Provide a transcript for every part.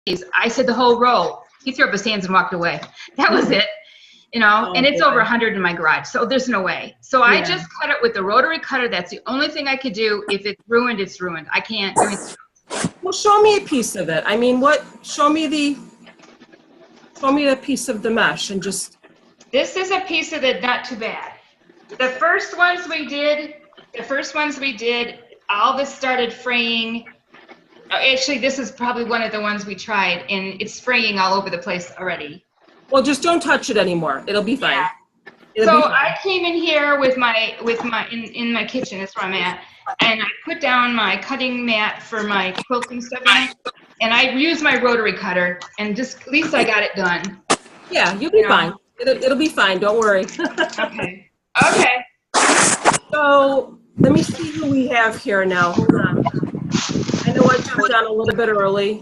I said the whole row. He threw up his hands and walked away. That was it. You know, Oh, and it's boy. over 100 in my garage, so there's no way. So I just cut it with the rotary cutter. That's the only thing I could do. If it's ruined, it's ruined. I can't do anything. Well, show me a piece of it. I mean, show me the piece of the mesh and just. This is a piece of it, not too bad. The first ones we did, all this started fraying. Actually, this is probably one of the ones we tried, and it's fraying all over the place already. Well, just don't touch it anymore. It'll be fine. Yeah. So I came in here with my in my kitchen. That's where I'm at, and I put down my cutting mat for my quilting stuff in it, and I used my rotary cutter, and just at least I got it done. Yeah, you'll be fine. It'll be fine. Don't worry. Okay. Okay. So let me see who we have here now. Hold on. I know I jumped on a little bit early.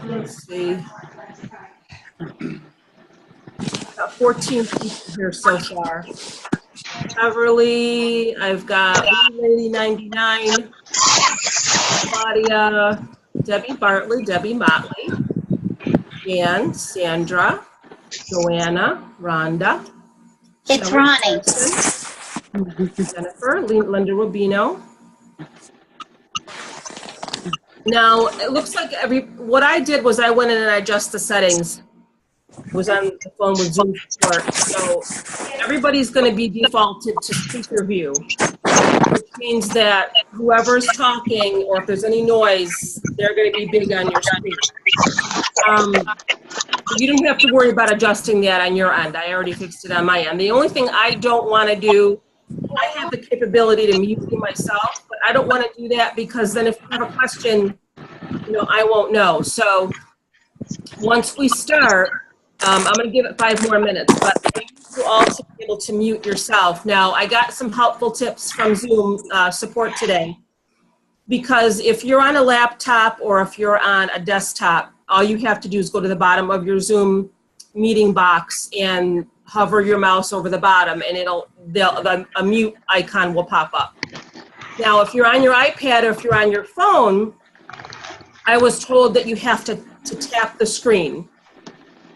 Let's see. Got 14 people here so far. Beverly, I've got Lady 99, Claudia, Debbie Bartley, Debbie Motley, Jan, Sandra, Joanna, Rhonda. It's Shelley, Ronnie. Jennifer, Linda Rubino. Now, it looks like what I did was I went in and I adjusted the settings. I was on the phone with Zoom support. So everybody's going to be defaulted to speaker view, which means that whoever's talking or if there's any noise, they're going to be big on your screen. You don't have to worry about adjusting that on your end. I already fixed it on my end. The only thing I don't want to do, I have the capability to mute myself, but I don't want to do that because then if you have a question, I won't know. So once we start, I'm going to give it 5 more minutes, but I need you all to be able to mute yourself. Now, I got some helpful tips from Zoom support today, because if you're on a laptop or if you're on a desktop, all you have to do is go to the bottom of your Zoom meeting box and hover your mouse over the bottom, and a mute icon will pop up. Now, if you're on your iPad or if you're on your phone, I was told that you have to tap the screen.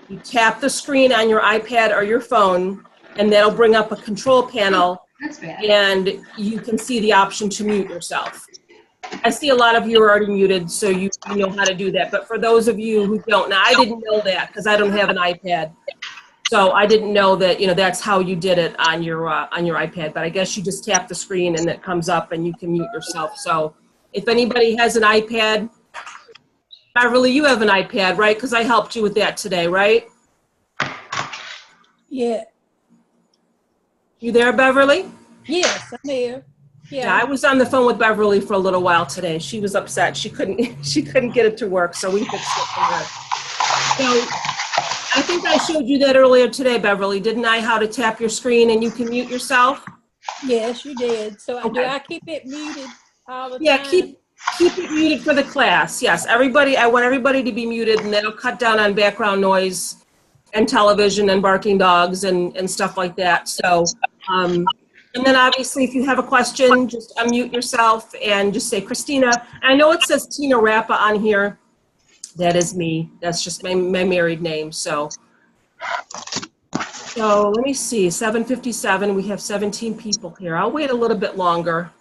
You tap the screen on your iPad or your phone, and that'll bring up a control panel, and you can see the option to mute yourself. I see a lot of you are already muted, so you know how to do that. But for those of you who don't, now I didn't know that because I don't have an iPad, so I didn't know that that's how you did it on your iPad. But I guess you just tap the screen and it comes up and you can mute yourself. So if anybody has an iPad, Beverly, you have an iPad, right? Because I helped you with that today, right? Yeah. You there, Beverly? Yes, I'm here. Yeah, I was on the phone with Beverly for a little while today. She was upset. She couldn't get it to work, so we fixed it for her. So I think I showed you that earlier today, Beverly, didn't I? How to tap your screen and you can mute yourself? Yes, you did. So Okay. do I keep it muted all the time? Yeah, keep it muted for the class. Yes, I want everybody to be muted, and that'll cut down on background noise and television and barking dogs and stuff like that. So, and then obviously if you have a question, just unmute yourself and just say, Christina. I know it says Tina Rappa on here. That is me. That's just my married name. So let me see, 7:57, we have 17 people here. I'll wait a little bit longer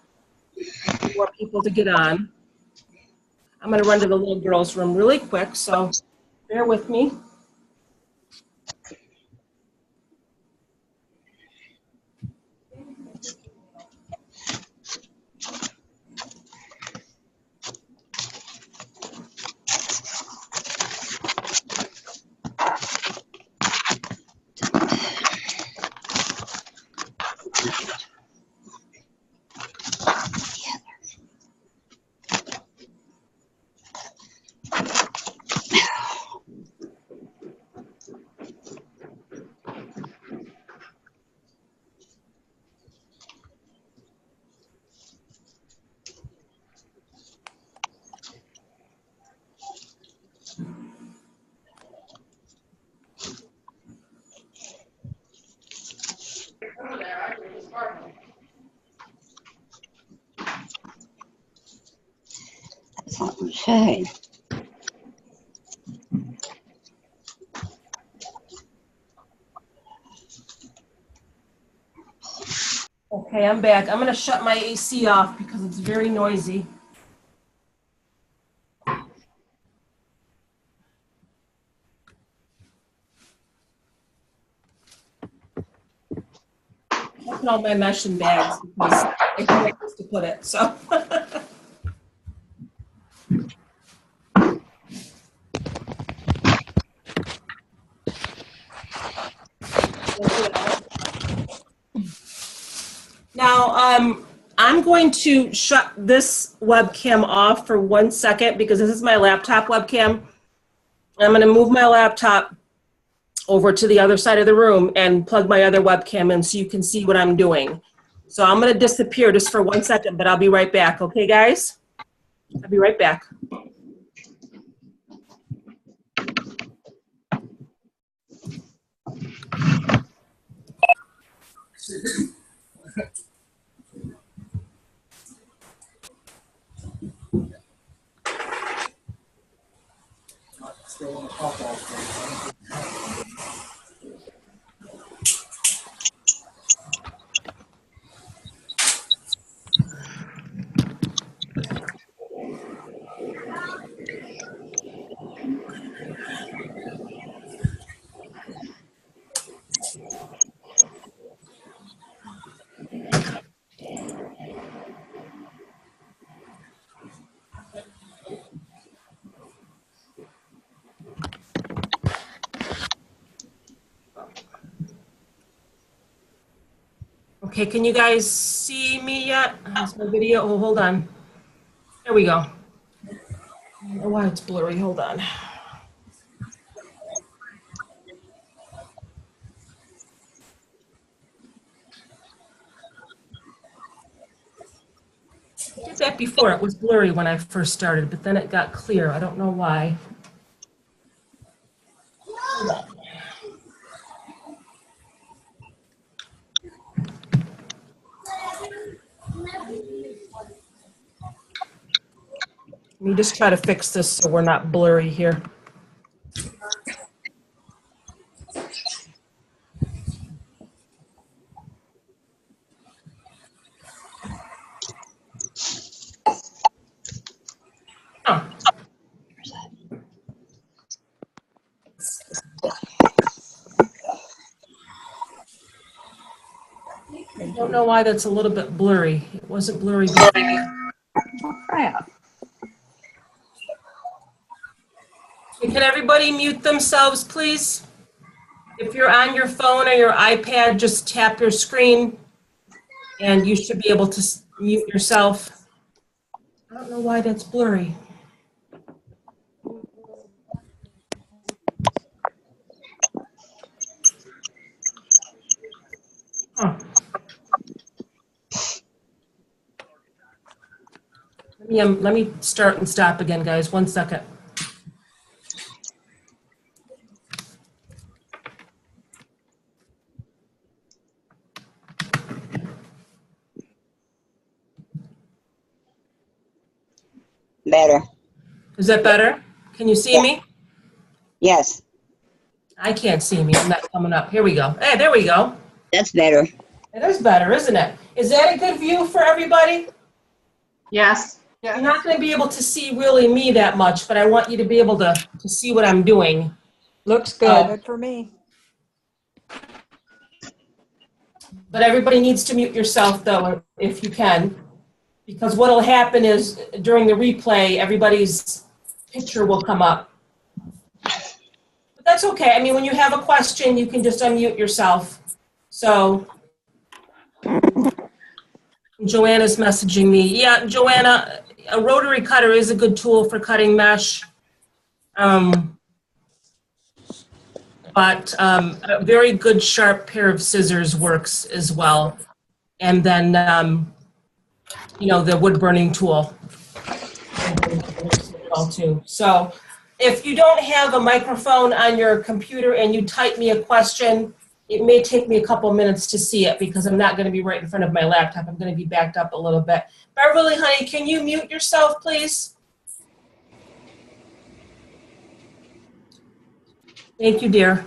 for more people to get on. I'm going to run to the little girls' room really quick, so bear with me. Okay. Okay, I'm back. I'm gonna shut my AC off because it's very noisy. I put all my mesh in bags because I don't know where to put it, so. Now, I'm going to shut this webcam off for 1 second because this is my laptop webcam. I'm going to move my laptop over to the other side of the room and plug my other webcam in so you can see what I'm doing. So I'm going to disappear just for 1 second, but I'll be right back. Okay, guys? I'll be right back. Okay, can you guys see me yet? How's my video? Oh, hold on. There we go. I don't know why it's blurry. Hold on. I did that before. It was blurry when I first started, but then it got clear. I don't know why. Hold on. Let me just try to fix this so we're not blurry here. Oh. I don't know why that's a little bit blurry. It wasn't blurry before. Crap. Can everybody mute themselves, please? If you're on your phone or your iPad, just tap your screen and you should be able to mute yourself. I don't know why that's blurry. Huh. Let me start and stop again, guys. 1 second. Better. Is that better? Can you see me? Yes, I can't see me. I'm not coming up. Here we go. Hey, there we go. that's better. It is better, isn't it? Is that a good view for everybody? Yes. You're not going to be able to see really me that much, but I want you to be able to see what I'm doing. Looks good. Good for me. But everybody needs to mute yourself, though, if you can, because what will happen is during the replay, everybody's picture will come up. But that's okay. I mean, when you have a question, you can just unmute yourself. So Joanna's messaging me. Yeah, Joanna, a rotary cutter is a good tool for cutting mesh. But a very good sharp pair of scissors works as well. And then, you know, the wood burning tool well too. So if you don't have a microphone on your computer and you type me a question, it may take me a couple minutes to see it because I'm not going to be right in front of my laptop. I'm going to be backed up a little bit. Beverly, honey, can you mute yourself, please? Thank you, dear.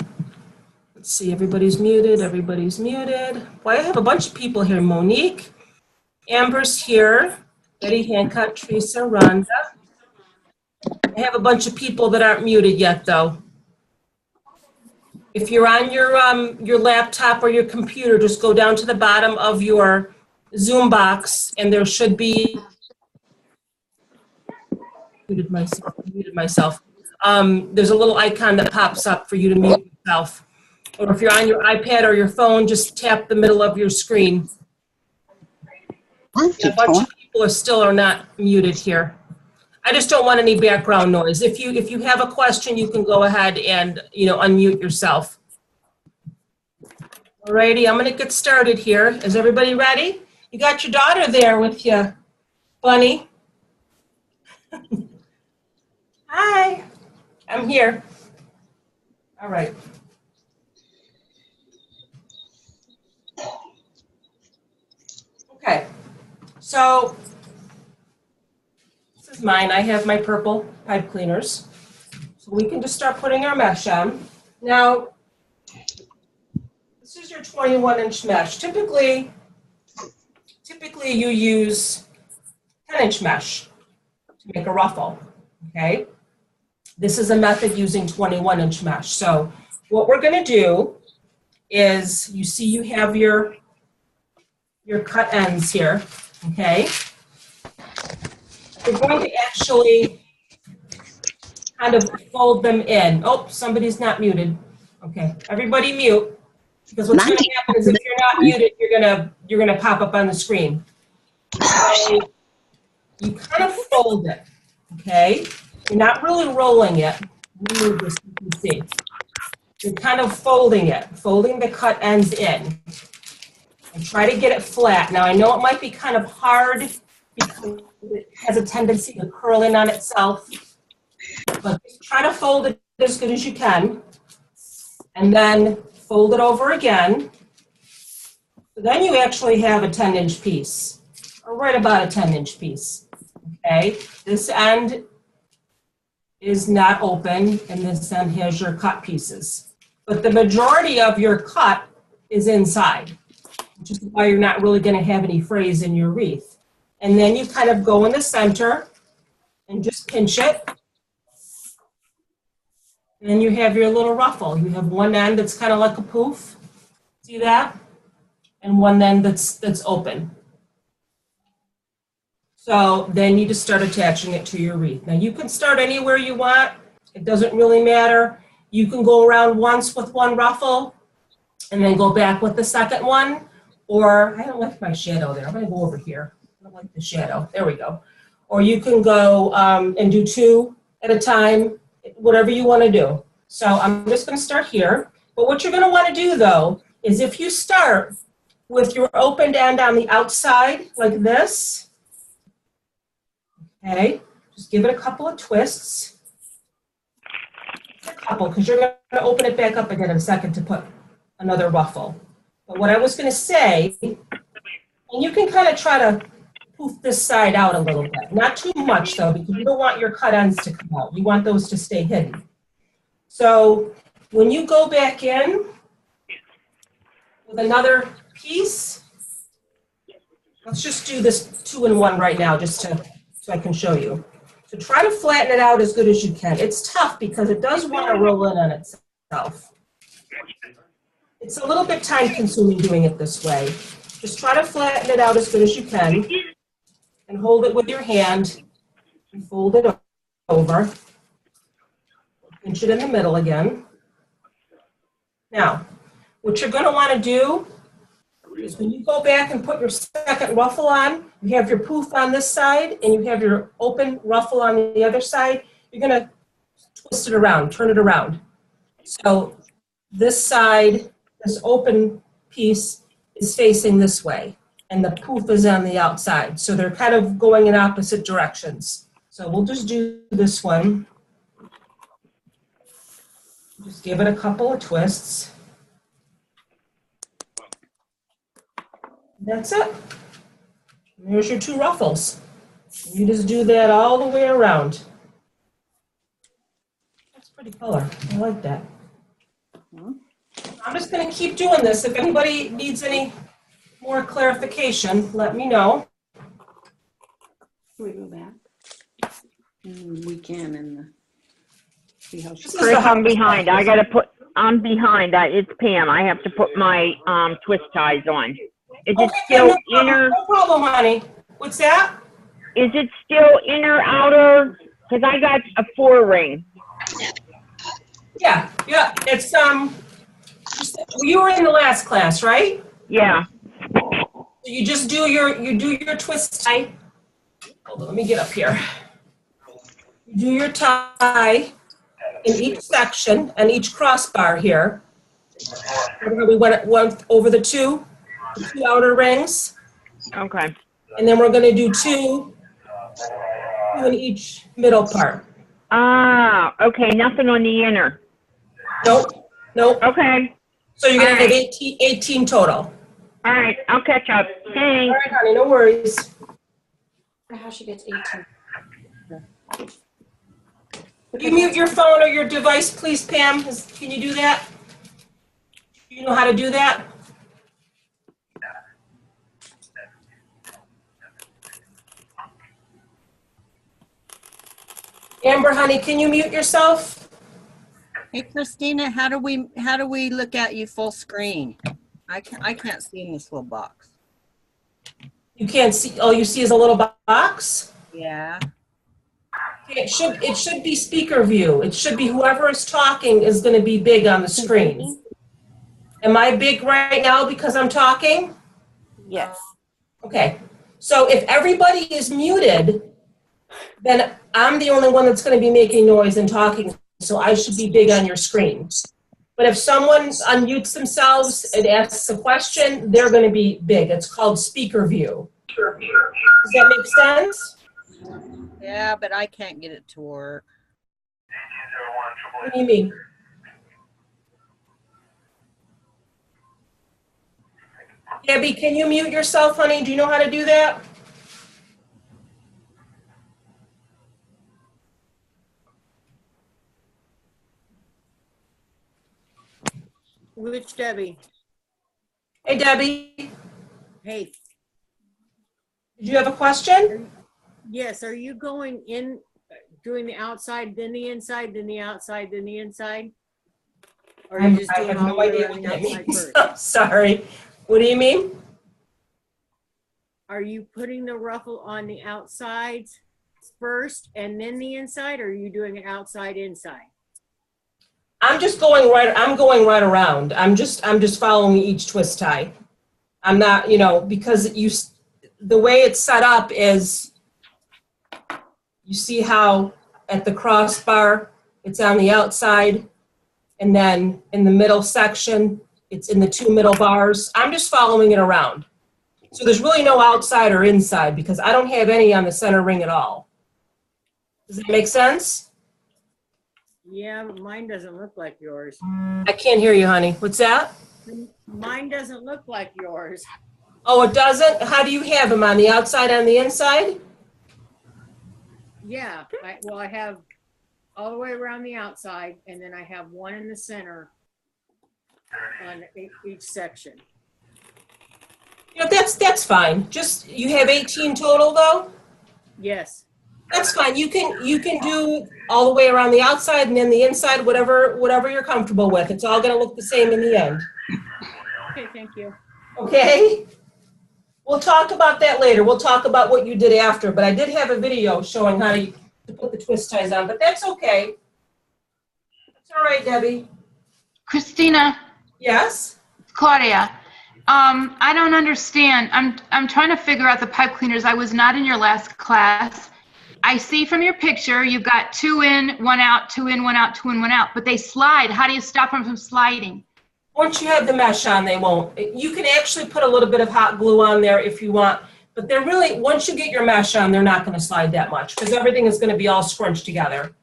Let's see, everybody's muted, everybody's muted. Boy, I have a bunch of people here. Monique, Amber's here, Betty Hancock, Teresa, Rhonda. I have a bunch of people that aren't muted yet, though. If you're on your laptop or your computer, just go down to the bottom of your Zoom box, and there should be, muted myself. There's a little icon that pops up for you to mute yourself. Or if you're on your iPad or your phone, just tap the middle of your screen. A bunch of people are not muted here. I just don't want any background noise. If you have a question, you can go ahead and unmute yourself. Alrighty, I'm gonna get started here. Is everybody ready? You got your daughter there with you, Bunny. Hi, I'm here. All right. Okay, so this is mine. I have my purple pipe cleaners. So we can just start putting our mesh on. Now, this is your 21-inch mesh. Typically you use 10-inch mesh to make a ruffle, okay? This is a method using 21-inch mesh. So what we're gonna do is, you see you have your cut ends here, okay? We're going to actually kind of fold them in. Oh, somebody's not muted. Okay, everybody mute, because what's going to happen is if you're not muted, you're gonna pop up on the screen. So you kind of fold it, okay? You're not really rolling it. Move this, you can see. You're kind of folding it, folding the cut ends in. And try to get it flat. Now, I know it might be kind of hard because it has a tendency to curl in on itself, but just try to fold it as good as you can, and then fold it over again. So then you actually have a 10-inch piece, or right about a 10-inch piece, okay? This end is not open, and this end has your cut pieces. But the majority of your cut is inside, which is why you're not really going to have any frays in your wreath. And then you kind of go in the center and just pinch it. And you have your little ruffle. You have one end that's kind of like a poof. See that? And one end that's open. So then you just start attaching it to your wreath. Now you can start anywhere you want. It doesn't really matter. You can go around once with one ruffle and then go back with the second one. Or, I don't like my shadow there. I'm going to go over here. I don't like the shadow. There we go. Or you can go and do two at a time, whatever you want to do. So I'm just going to start here. But what you're going to want to do, though, is if you start with your opened end on the outside, like this, okay, just give it a couple of twists. A couple, because you're going to open it back up again in a second to put another ruffle. But what I was going to say, and you can kind of try to poof this side out a little bit. Not too much, though, because you don't want your cut ends to come out. You want those to stay hidden. So when you go back in with another piece, let's just do this 2-in-1 right now, just so I can show you. So try to flatten it out as good as you can. It's tough because it does want to roll in on itself. It's a little bit time-consuming doing it this way. Just try to flatten it out as good as you can and hold it with your hand and fold it over. Pinch it in the middle again. Now, what you're going to want to do is when you go back and put your second ruffle on, you have your poof on this side and you have your open ruffle on the other side, you're going to twist it around, turn it around. So this side, this open piece is facing this way, and the poof is on the outside. So they're kind of going in opposite directions. So we'll just do this one. Just give it a couple of twists. That's it. And there's your two ruffles. You just do that all the way around. That's a pretty color. I like that. I'm just gonna keep doing this. If anybody needs any more clarification, let me know. Can we go back? We can and see how she. This is Chris, the I'm behind. I'm behind. It's Pam. I have to put my twist ties on. Is it Okay, still no problem, inner? no problem, honey. What's that? Is it still inner, outer? Because I got a 4-ring. Yeah, it's, you were in the last class, right? Yeah. So you just do your twist tie. Hold on, let me get up here. You do your tie in each section and each crossbar here. Remember we went over the two outer rings, Okay. and then we're gonna do two in each middle part. Ah, okay. Nothing on the inner. Nope. Okay. So you're gonna have 18 total. All right. I'll catch up. All Thanks. right, honey, no worries. How she gets 18. Can you mute your phone or your device, please, Pam? Can you do that? Do you know how to do that? Amber, honey, can you mute yourself? Hey, Christina, how do we look at you full screen? I can't see in this little box. You can't see, all you see is a little box? Yeah. Okay, it should be speaker view. It should be whoever is talking is gonna be big on the screen. Am I big right now because I'm talking? Yes. Okay, so if everybody is muted, then I'm the only one that's gonna be making noise and talking, so I should be big on your screen. But if someone unmutes themselves and asks a question, they're gonna be big. It's called speaker view. Does that make sense? Yeah, but I can't get it to work. What do you mean? Debbie, can you mute yourself, honey? Do you know how to do that? Which Debbie? Hey, Debbie, Hey, did you have a question? yes, are you going in, doing the outside, then the inside, then the outside, then the inside? Or are you just I doing have all no the way idea around what the that outside means. first? I'm sorry. What do you mean? Are you putting the ruffle on the outsides first and then the inside, or are you doing it outside, inside? I'm going right around. I'm just following each twist tie. I'm not, because the way it's set up is, you see how at the crossbar, it's on the outside, and then in the middle section, it's in the two middle bars. I'm just following it around. So there's really no outside or inside because I don't have any on the center ring at all. Does that make sense? Yeah, mine doesn't look like yours. I can't hear you, honey. What's that? Mine doesn't look like yours. Oh, it doesn't? How do you have them, on the outside, on the inside? Yeah, I have all the way around the outside, and then I have one in the center on each section. That's fine. Just, you have 18 total though? Yes. That's fine. You can do all the way around the outside and then the inside, whatever you're comfortable with. It's all gonna look the same in the end. Okay, thank you. Okay? We'll talk about that later. We'll talk about what you did after, but I did have a video showing how to put the twist ties on, but that's okay. It's all right, Debbie. Christina, Yes? Claudia, I don't understand. I'm trying to figure out the pipe cleaners. I was not in your last class. I see from your picture you've got 2 in, 1 out, 2 in, 1 out, 2 in, 1 out, but they slide. How do you stop them from sliding? Once you have the mesh on, they won't. You can actually put a little bit of hot glue on there if you want, but they're really, once you get your mesh on, they're not gonna slide that much because everything is gonna be all scrunched together.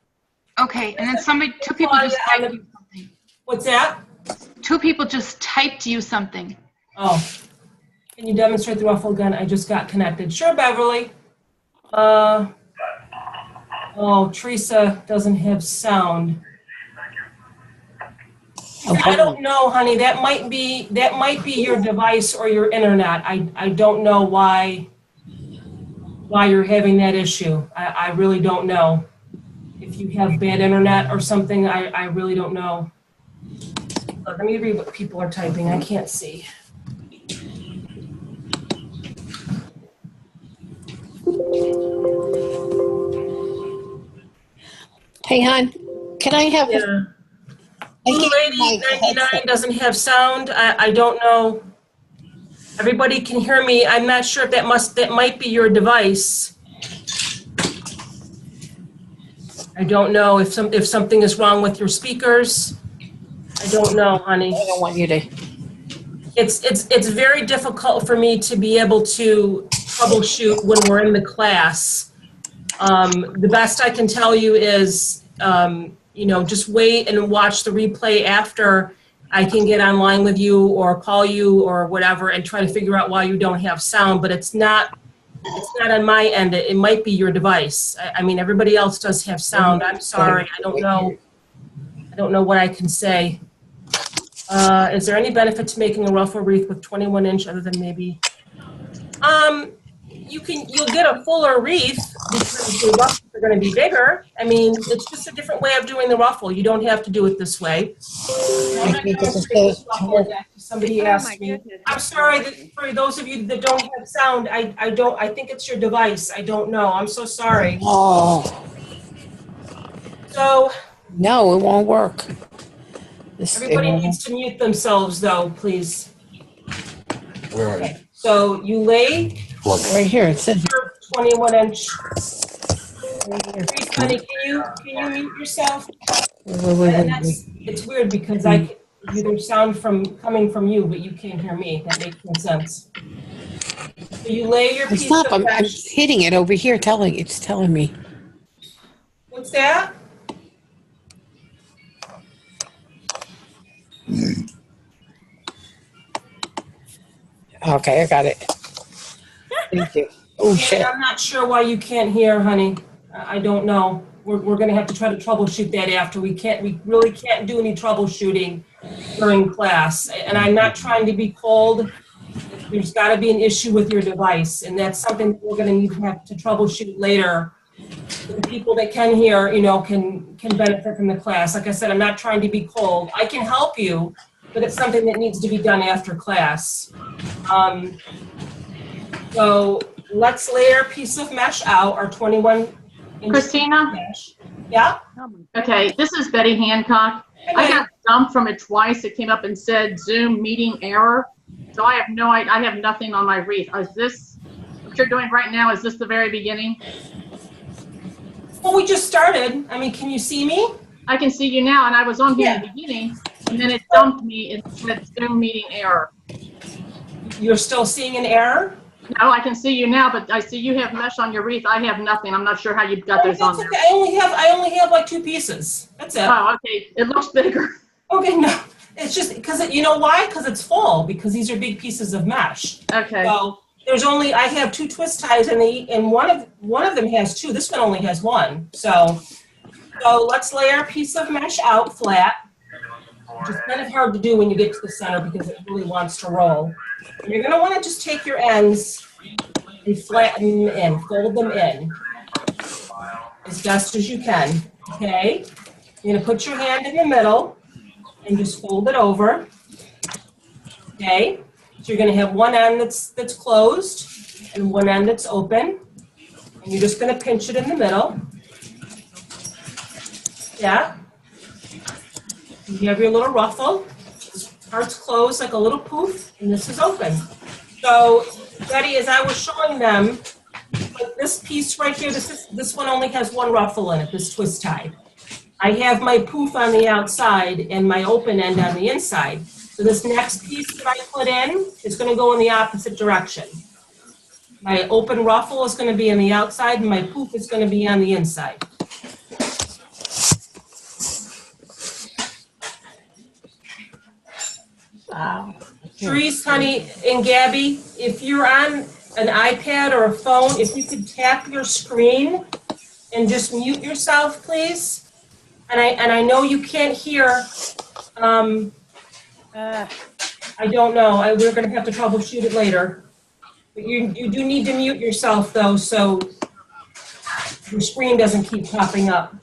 Okay, and then two people just typed you something. What's that? 2 people just typed you something. Oh, can you demonstrate the ruffle gun? I just got connected. Sure, Beverly. Oh, Teresa doesn't have sound. I don't know, honey. That might be your device or your internet. I don't know why you're having that issue. I really don't know. If you have bad internet or something, I really don't know. Let me read what people are typing. I can't see. Hey, hon, can I have? Yeah. I Blue can't Lady 99 doesn't have sound. I don't know. Everybody can hear me. I'm not sure if that might be your device. I don't know if something is wrong with your speakers. I don't know, honey. I don't want you to. It's very difficult for me to be able to troubleshoot when we're in the class. The best I can tell you is, just wait and watch the replay after I can get online with you or call you or whatever and try to figure out why you don't have sound, but it's not on my end. It might be your device. I mean, everybody else does have sound. I'm sorry. I don't know what I can say. Is there any benefit to making a Ruffle Wreath with 21-inch other than maybe? You'll get a fuller wreath because the ruffles are going to be bigger. I mean, it's just a different way of doing the ruffle. You don't have to do it this way. Somebody asked me. I'm sorry for those of you that don't have sound. I think it's your device. I don't know. I'm so sorry. Oh. So. No, it won't work. Everybody needs to mute themselves, though, please. Where are you? So you lay. Right here. It says 21-inch. Please, honey, can you mute yourself? It's weird because I hear sound coming from you, but you can't hear me. That makes no sense. So you lay your piece stop. of I'm mesh. hitting it over here. It's telling me. What's that? Okay, I got it. Thank you. Oh, shit. I'm not sure why you can't hear, honey. I don't know. We're going to have to try to troubleshoot that after. We really can't do any troubleshooting during class. And I'm not trying to be cold. There's got to be an issue with your device, and that's something that we're going to need to have to troubleshoot later. The people that can hear, can benefit from the class. Like I said, I'm not trying to be cold. I can help you, but it's something that needs to be done after class. So let's lay our piece of mesh out, our 21-inch Christina? mesh. Yeah? Okay, this is Betty Hancock. I got dumped from it twice. It came up and said Zoom meeting error. So I have nothing on my wreath. Is this what you're doing right now? Is this the very beginning? Well, we just started. I mean, can you see me? I can see you now, and I was on here in the beginning, and then it dumped me and said Zoom meeting error. You're still seeing an error? No, I can see you now, but I see you have mesh on your wreath. I have nothing. I'm not sure how you got those on there. Okay. I only have like 2 pieces. That's it. Oh, okay. It looks bigger. Okay, no. It's just because you know why? Because it's full. Because these are big pieces of mesh. Okay. So I have 2 twist ties, and one of them has 2. This one only has 1. So let's lay our piece of mesh out flat. Which is kind of hard to do when you get to the center because it really wants to roll. And you're going to want to just take your ends and flatten them in, fold them in as best as you can. Okay? You're going to put your hand in the middle and just fold it over. Okay? So you're going to have one end that's closed and one end that's open. And you're just going to pinch it in the middle. Yeah? You have your little ruffle. This part's closed like a little poof, and this is open. So, Betty, as I was showing them, like this piece right here, this one only has 1 ruffle in it, this twist tie. I have my poof on the outside and my open end on the inside. So this next piece that I put in is going to go in the opposite direction. My open ruffle is going to be on the outside, and my poof is going to be on the inside. Wow. Therese, honey, and Gabby, if you're on an iPad or a phone, if you could tap your screen and just mute yourself, please. And I know you can't hear I don't know. We're gonna have to troubleshoot it later. But you do need to mute yourself though, so your screen doesn't keep popping up.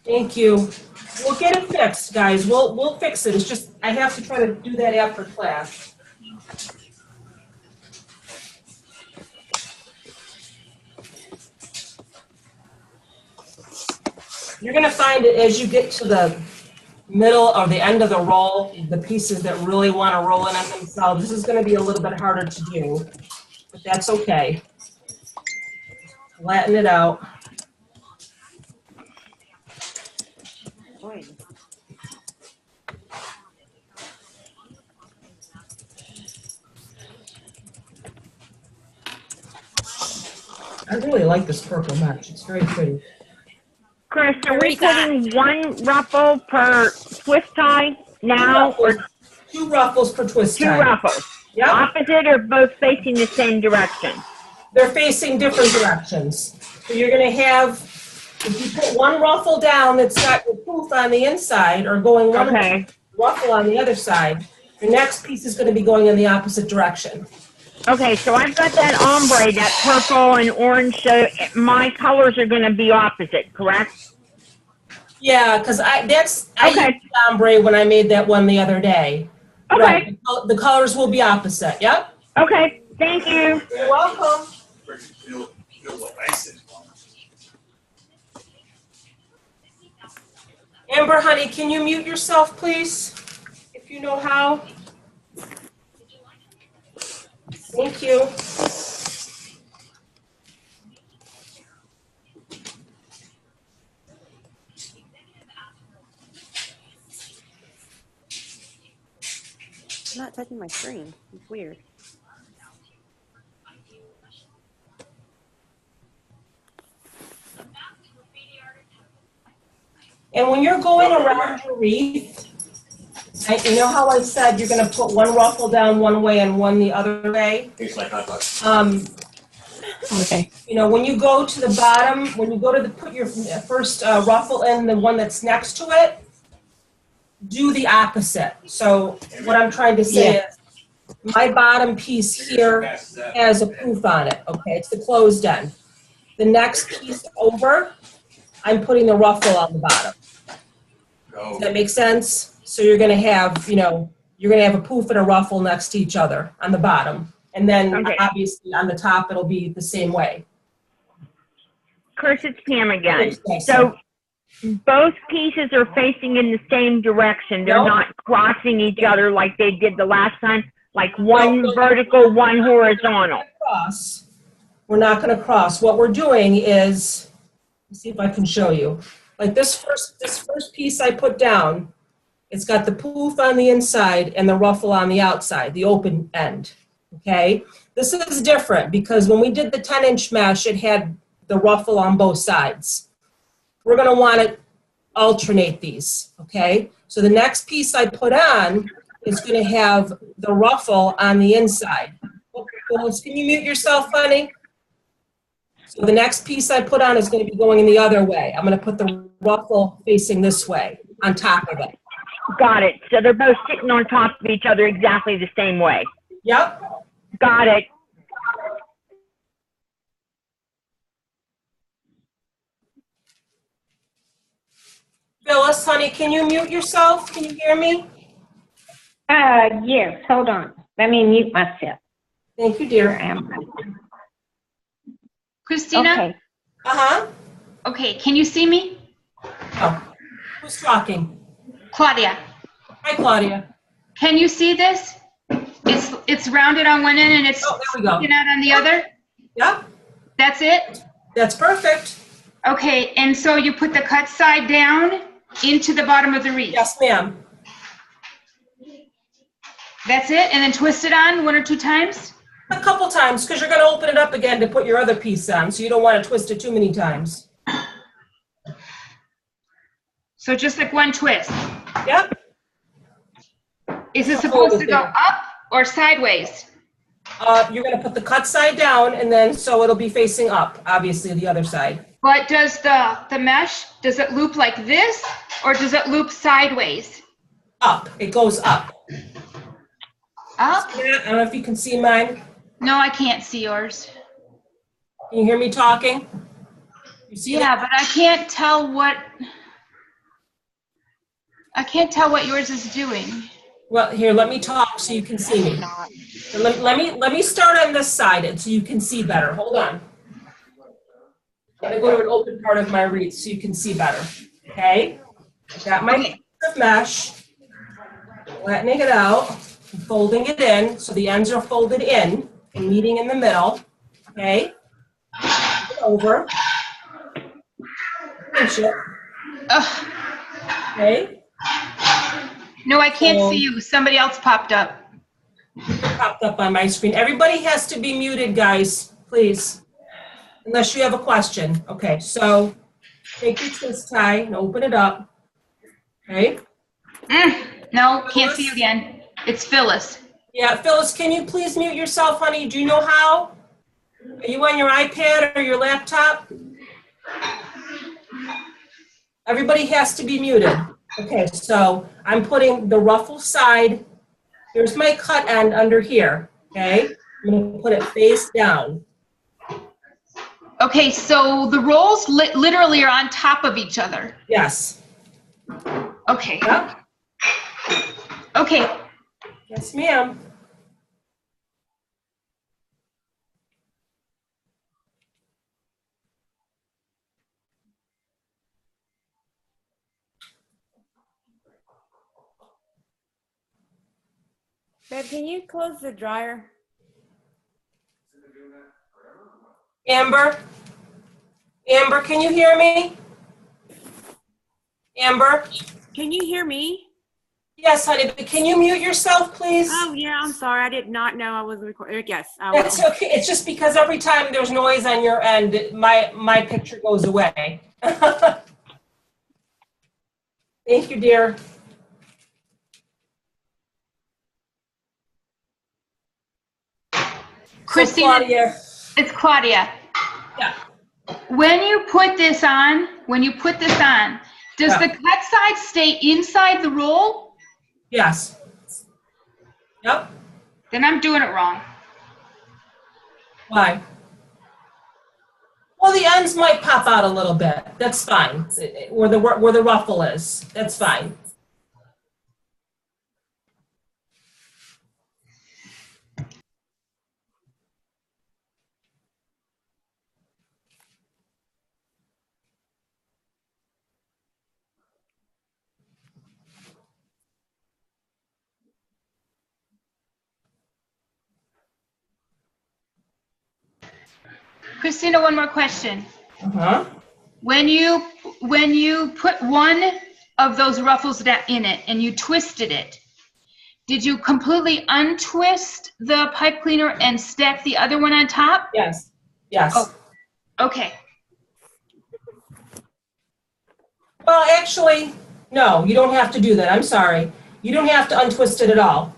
Thank you. We'll get it fixed, guys. We'll fix it. It's just, I have to try to do that after class. You're gonna find it as you get to the middle or the end of the roll, the pieces that really want to roll in on themselves, this is gonna be a little bit harder to do, but that's okay. Flatten it out. I really like this purple match. It's very pretty. Chris, are we putting one ruffle per twist tie now, or Two ruffles per twist two tie. ruffles? Yep. Opposite or both facing the same direction? They're facing different directions. So you're gonna have, if you put one ruffle down that's got your poof on the inside, or going one Okay. ruffle on the other side, your next piece is gonna be going in the opposite direction. Okay, so I've got that ombre, that purple and orange, so my colors are gonna be opposite, correct? Yeah, because I Okay. used ombre when I made that one the other day. Okay. Right. The colors will be opposite. Yep. Okay, thank you. You're welcome. Amber, honey, can you mute yourself, please? If you know how. Thank you. I'm not touching my screen. It's weird. And when you're going around your wreath, you know how I said you're going to put one ruffle down one way and one the other way? Okay. You know, when you go to the bottom, when you go to put your first ruffle in, the one that's next to it, do the opposite. So what I'm trying to say is, my bottom piece here has a poof on it, okay? It's the closed end. The next piece over, I'm putting the ruffle on the bottom. Does that make sense? So you're gonna have, you know, you're gonna have a poof and a ruffle next to each other on the bottom. And then obviously on the top, it'll be the same way. Chris, it's Pam again. Okay, So both pieces are facing in the same direction. They're not crossing each other like they did the last time, like one vertical, one horizontal. Cross. We're not gonna cross. What we're doing is, let's see if I can show you. Like this first piece I put down, it's got the poof on the inside and the ruffle on the outside, the open end, okay? This is different because when we did the 10-inch mesh, it had the ruffle on both sides. We're gonna wanna alternate these, okay? So the next piece I put on is gonna have the ruffle on the inside. Phyllis, can you mute yourself, honey? So the next piece I put on is going to be going in the other way. I'm going to put the ruffle facing this way on top of it. Got it. So they're both sitting on top of each other exactly the same way. Yep. Got it. Phyllis, honey, can you mute yourself? Can you hear me? Yes, hold on. Let me mute myself. Thank you, dear. Where am I? Christina? Okay. Uh-huh. Okay, can you see me? Oh. Who's talking? Claudia. Hi, Claudia. Can you see this? It's rounded on one end and it's sticking out on the other? Yep. That's it? That's perfect. Okay, and so you put the cut side down into the bottom of the wreath? Yes, ma'am. That's it? And then twist it on 1 or 2 times? A couple times, because you're going to open it up again to put your other piece on, so you don't want to twist it too many times. So just like one twist? Yep. Is it supposed to go up or sideways? You're going to put the cut side down, and then so it'll be facing up, obviously, the other side. But does the mesh, does it loop like this or does it loop sideways? Up, it goes up. Up? See that? I don't know if you can see mine. No, I can't see yours. Can you hear me talking? You see Yeah, that? but I can't tell what yours is doing. Well, here, let me talk so you can see me. So let me start on this side so you can see better. Hold on. I'm gonna go to an open part of my wreath so you can see better. Okay? I got my piece of mesh, flattening it out, and folding it in so the ends are folded in and meeting in the middle. Okay? Flip it over. Pinch it. Ugh. Okay? No, I can't see you. Somebody else popped up. Popped up on my screen. Everybody has to be muted, guys, please. Unless you have a question. Okay, so take your twist tie and open it up. Okay? No, can't see you again. It's Phyllis. Yeah, Phyllis, can you please mute yourself, honey? Do you know how? Are you on your iPad or your laptop? Everybody has to be muted. Okay, so I'm putting the ruffle side. Here's my cut end under here, okay? I'm gonna put it face down. Okay, so the rolls literally are on top of each other. Yes. Okay. Yep. Okay. Yes, ma'am. Babe, can you close the dryer? Amber? Amber, can you hear me? Amber? Can you hear me? Yes, honey, but can you mute yourself, please? Oh, yeah, I'm sorry. I did not know I was recording. Yes, I will. That's okay. It's just because every time there's noise on your end, my picture goes away. Thank you, dear. Christina, Claudia. it's Claudia. Yeah. When you put this on, does the cut side stay inside the roll? Yes. Yep. Then I'm doing it wrong. Why? Well, the ends might pop out a little bit. That's fine. Where the ruffle is. That's fine. Christina, one more question. Uh-huh. When you put one of those ruffles in it and you twisted it, did you completely untwist the pipe cleaner and stack the other one on top? Yes. Yes. Oh, okay. Well, actually, no, you don't have to do that. I'm sorry. You don't have to untwist it at all.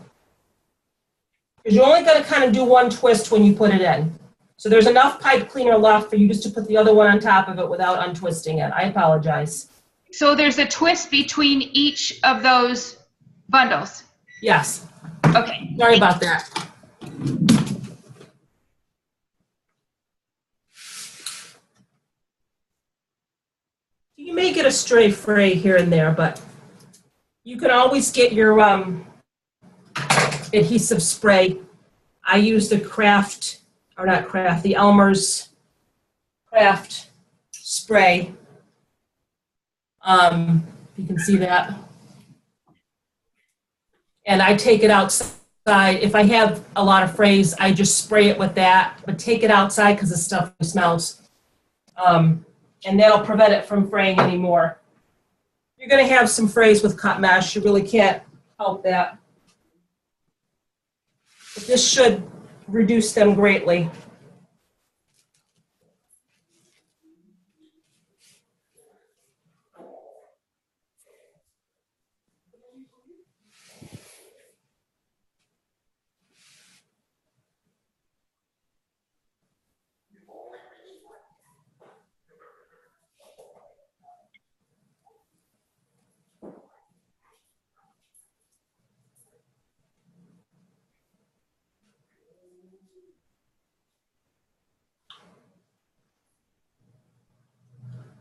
Because you're only going to kind of do one twist when you put it in. So there's enough pipe cleaner left for you just to put the other one on top of it without untwisting it. I apologize. So there's a twist between each of those bundles? Yes. Okay. Sorry about that. You may get a stray fray here and there, but you can always get your adhesive spray. I use the the Elmer's Craft spray. You can see that. And I take it outside. If I have a lot of frays, I just spray it with that, but take it outside because the stuff smells. And that'll prevent it from fraying anymore. You're going to have some frays with cut mesh. You really can't help that. But this should reduce them greatly.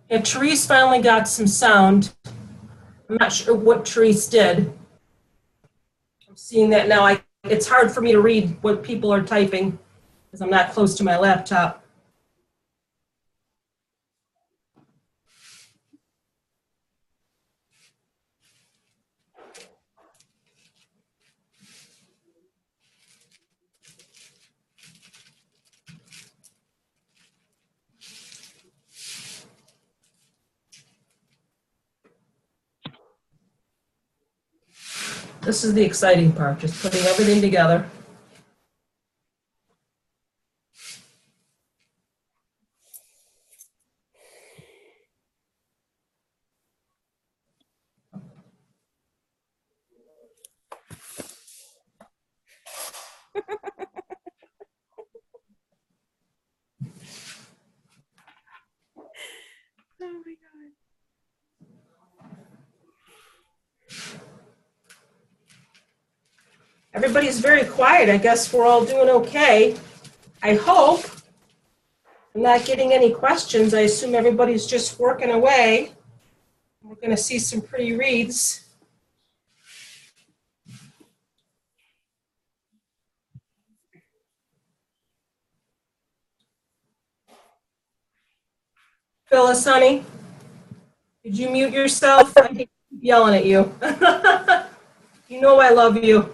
Yeah, Therese finally got some sound. I'm not sure what Therese did. I'm seeing that now. It's hard for me to read what people are typing because I'm not close to my laptop. This is the exciting part, just putting everything together. Oh my god. Everybody's very quiet. I guess we're all doing okay. I hope. I'm not getting any questions. I assume everybody's just working away. We're going to see some pretty wreaths. Phyllis, honey, did you mute yourself? I keep yelling at you. You know I love you.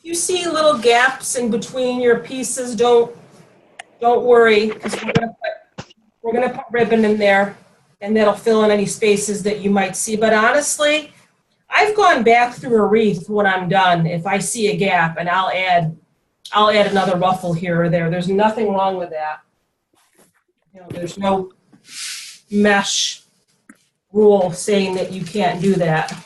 If you see little gaps in between your pieces, don't worry, because we're gonna put ribbon in there, and that'll fill in any spaces that you might see. But honestly, I've gone back through a wreath when I'm done. If I see a gap, and I'll add another ruffle here or there. There's nothing wrong with that. You know, there's no mesh rule saying that you can't do that.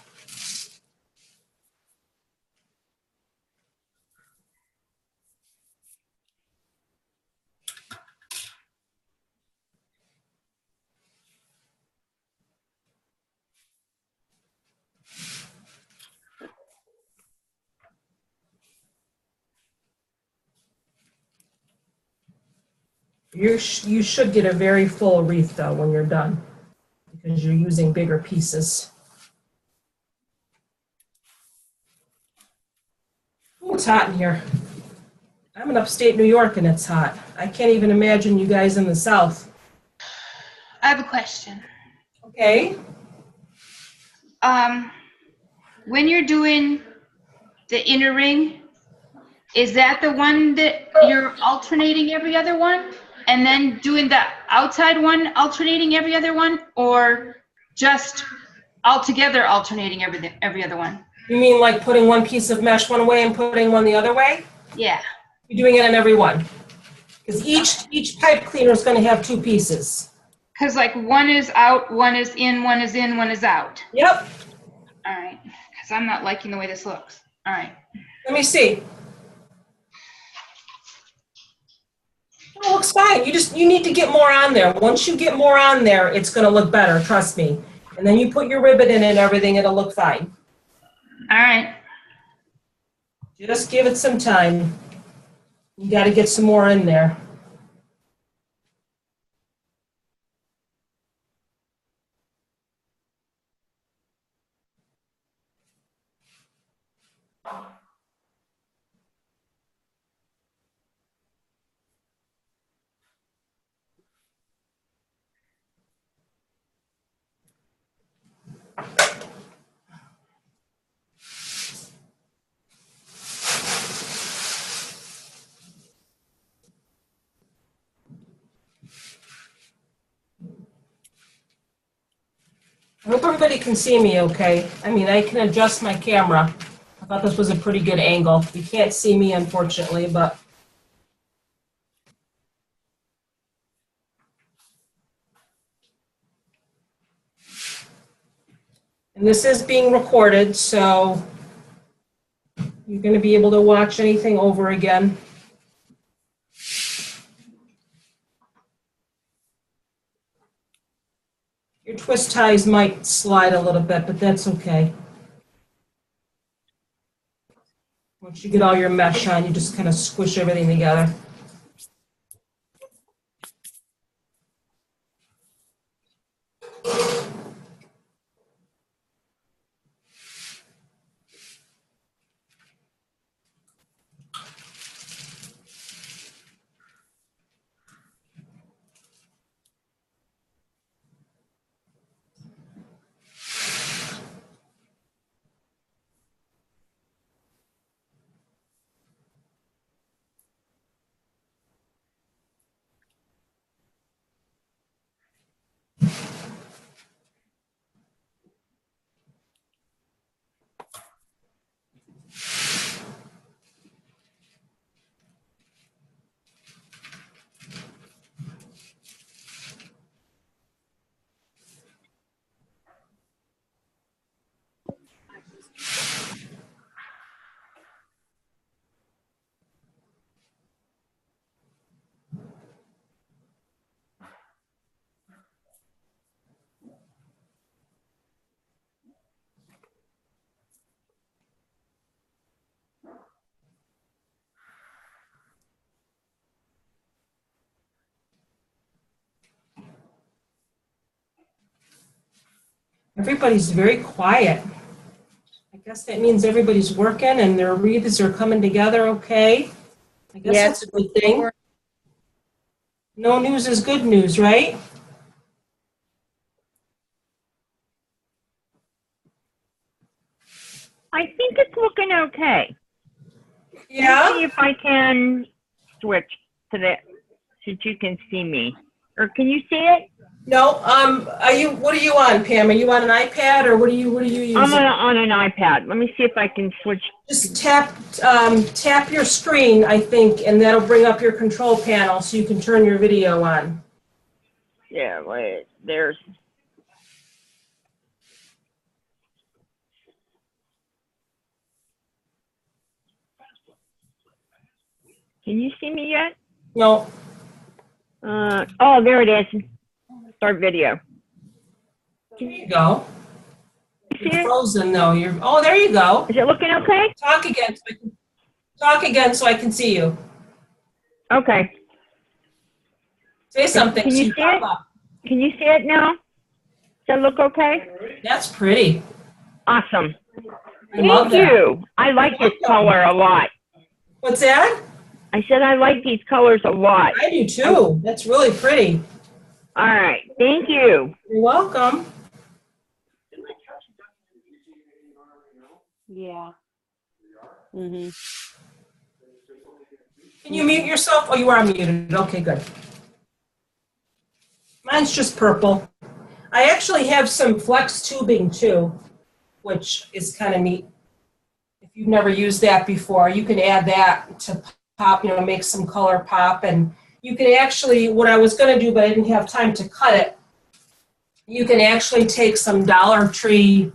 You should get a very full wreath though when you're done, because you're using bigger pieces. Ooh, it's hot in here. I'm in upstate New York and it's hot. I can't even imagine you guys in the South. I have a question. Okay. When you're doing the inner ring, is that the one that you're alternating every other one? And then doing the outside one alternating every other one? Or just altogether alternating every other one? You mean like putting one piece of mesh one way and putting one the other way? Yeah. You're doing it on every one. Because each pipe cleaner is going to have two pieces. Because like one is out, one is in, one is in, one is out. Yep. All right. Because I'm not liking the way this looks. All right. Let me see. It looks fine. You need to get more on there. Once you get more on there, it's going to look better. Trust me. And then you put your ribbon in and everything, it'll look fine. All right. Just give it some time. You got to get some more in there. I hope everybody can see me okay. I mean, I can adjust my camera. I thought this was a pretty good angle. You can't see me, unfortunately, but... And this is being recorded, so you're going to be able to watch anything over again. Your twist ties might slide a little bit, but that's okay. Once you get all your mesh on, you just kind of squish everything together. Everybody's very quiet. I guess that means everybody's working and their wreaths are coming together okay. I guess Yeah, that's a good thing. No news is good news, right? I think it's looking okay. Yeah? Let's see if I can switch to the, so you can see me. Or can you see it? No, what are you on, Pam? Are you on an iPad or what are you using? I'm on an iPad. Let me see if I can switch. Just tap your screen, I think, and that'll bring up your control panel so you can turn your video on. Yeah, wait, there's. Can you see me yet? No. Oh, there it is. Start video. There you go. See You're it? frozen though. Oh, there you go. Is it looking okay? Talk again so I can see you. Okay. Say something. Can you see it? Can you see it now? Does that look okay? That's pretty. Awesome. Thank you. I like this color a lot. What's that? I said I like these colors a lot. I do too. That's really pretty. All right. Thank you. You're welcome. Yeah. Mm-hmm. Can you mute yourself? Oh, you are muted. Okay, good. Mine's just purple. I actually have some flex tubing too, which is kind of neat. If you've never used that before, you can add that to pop, make some color pop. And you can actually, what I was going to do, but I didn't have time to cut it, you can actually take some Dollar Tree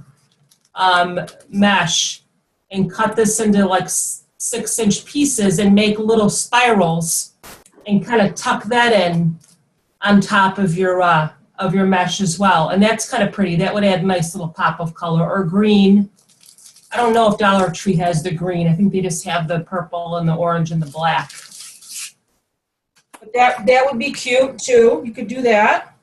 mesh and cut this into like 6-inch pieces and make little spirals and kind of tuck that in on top of your mesh as well. And that's kind of pretty. That would add a nice little pop of color. Or green. I don't know if Dollar Tree has the green. I think they just have the purple and the orange and the black. But that would be cute too. You could do that.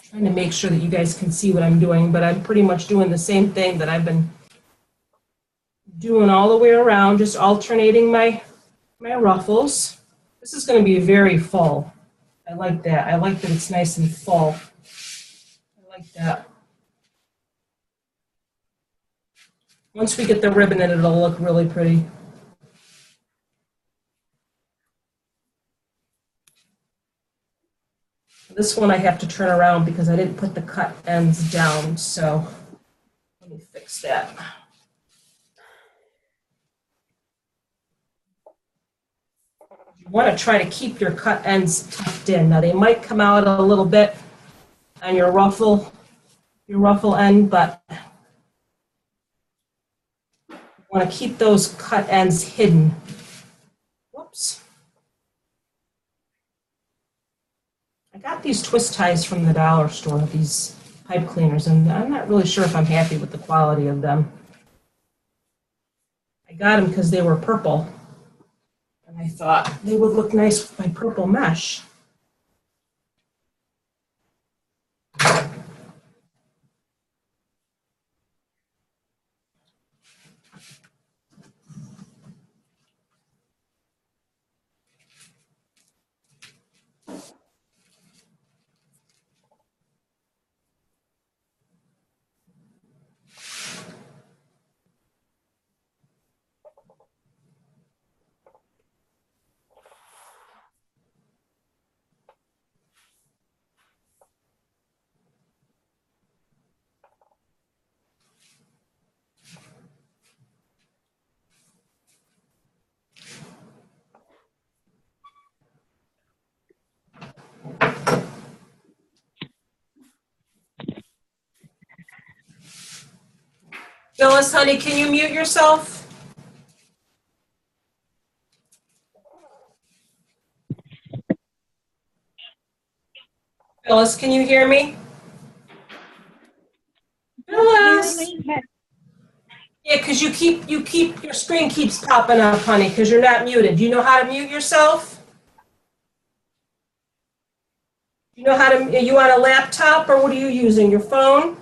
Trying to make sure that you guys can see what I'm doing, but I'm pretty much doing the same thing that I've been doing all the way around, just alternating my ruffles. This is going to be very full. I like that. I like that it's nice and full. I like that. Once we get the ribbon in, it'll look really pretty. This one I have to turn around because I didn't put the cut ends down, so let me fix that. You want to try to keep your cut ends tucked in. Now they might come out a little bit on your ruffle end, but you want to keep those cut ends hidden. Whoops. I got these twist ties from the dollar store, these pipe cleaners, and I'm not really sure if I'm happy with the quality of them. I got them because they were purple, and I thought they would look nice with my purple mesh. Phyllis, honey, can you mute yourself? Phyllis, can you hear me? Phyllis? Yeah, because your screen keeps popping up, honey, because you're not muted. Do you know how to mute yourself? You know how to, are you on a laptop or what are you using, your phone?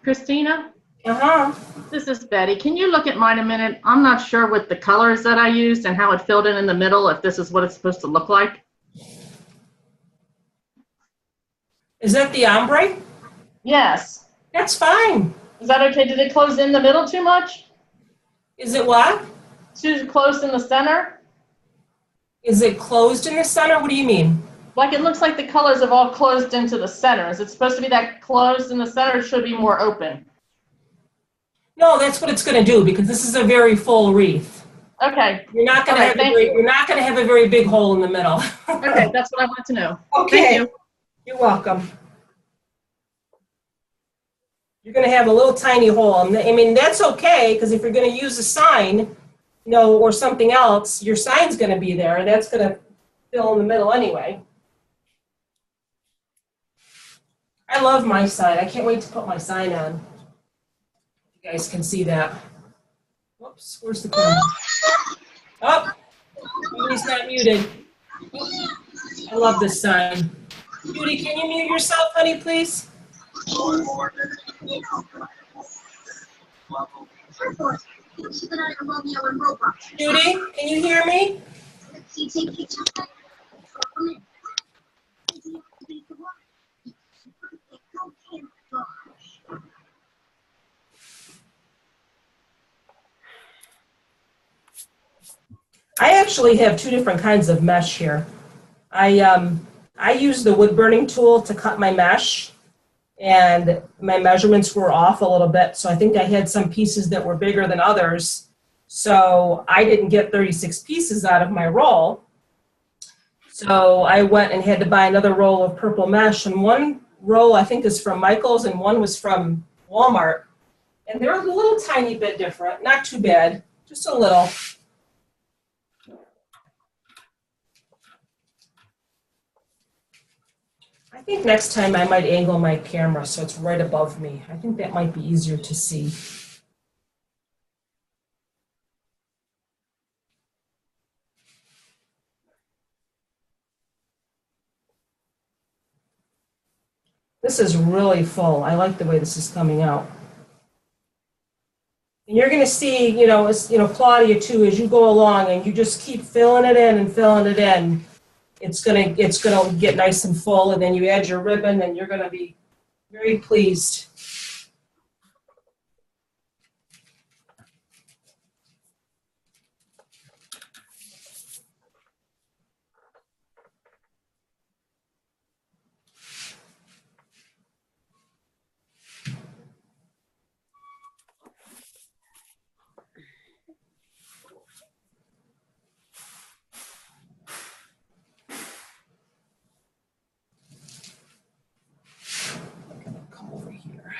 Christina, Uh-huh. this is Betty. Can you look at mine a minute? I'm not sure with the colors that I used and how it filled in the middle, if this is what it's supposed to look like. Is that the ombre? Yes. That's fine. Is that okay? Did it close in the middle too much? Is it what? Too close in the center? Is it closed in the center? What do you mean? Like it looks like the colors have all closed into the center. Is it supposed to be that closed in the center, or should it be more open? No, that's what it's going to do because this is a very full wreath. Okay. You're not going to have a very big hole in the middle. Okay, that's what I wanted to know. Okay. Thank you. You're welcome. You're going to have a little tiny hole. I mean, that's okay because if you're going to use a sign, you know, or something else, your sign's going to be there, and that's going to fill in the middle anyway. I love my sign. I can't wait to put my sign on. You guys can see that. Whoops, where's the camera? Oh, he's not muted. I love this sign. Judy, can you mute yourself, honey, please? Judy, can you hear me? I actually have two different kinds of mesh here. I use the wood burning tool to cut my mesh, and my measurements were off a little bit, so I think I had some pieces that were bigger than others, so I didn't get 36 pieces out of my roll. So I went and had to buy another roll of purple mesh, and one roll I think is from Michael's and one was from Walmart, and they're a little tiny bit different, not too bad, just a little. I think next time I might angle my camera so it's right above me. I think that might be easier to see. This is really full. I like the way this is coming out. And you're going to see, Claudia too, as you go along and you just keep filling it in and filling it in. It's gonna get nice and full, and then you add your ribbon, and you're gonna be very pleased. Come over here.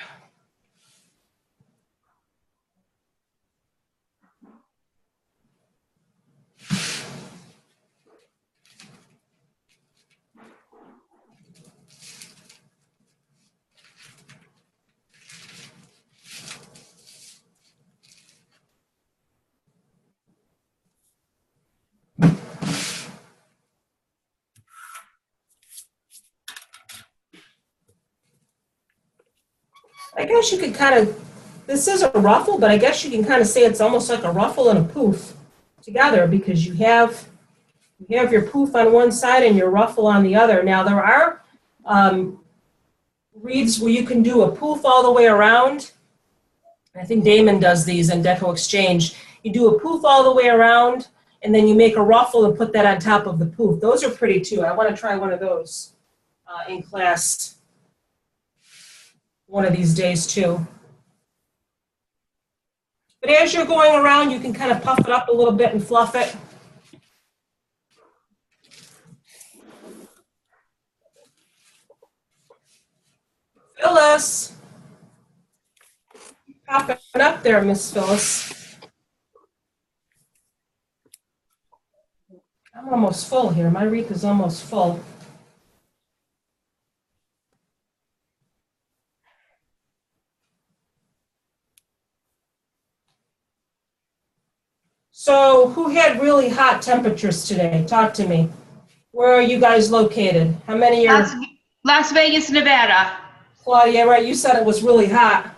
I guess you could kind of, this is a ruffle, but I guess you can kind of say it's almost like a ruffle and a poof together, because you have your poof on one side and your ruffle on the other. Now, there are wreaths where you can do a poof all the way around. I think Damon does these in Deco Exchange. You do a poof all the way around, and then you make a ruffle and put that on top of the poof. Those are pretty too. I want to try one of those in class one of these days too. But as you're going around, you can kind of puff it up a little bit and fluff it. Phyllis. Popping up there, Miss Phyllis. I'm almost full here. My wreath is almost full. So, who had really hot temperatures today? Talk to me. Where are you guys located? How many are... Las Vegas, Nevada. Claudia, right, you said it was really hot.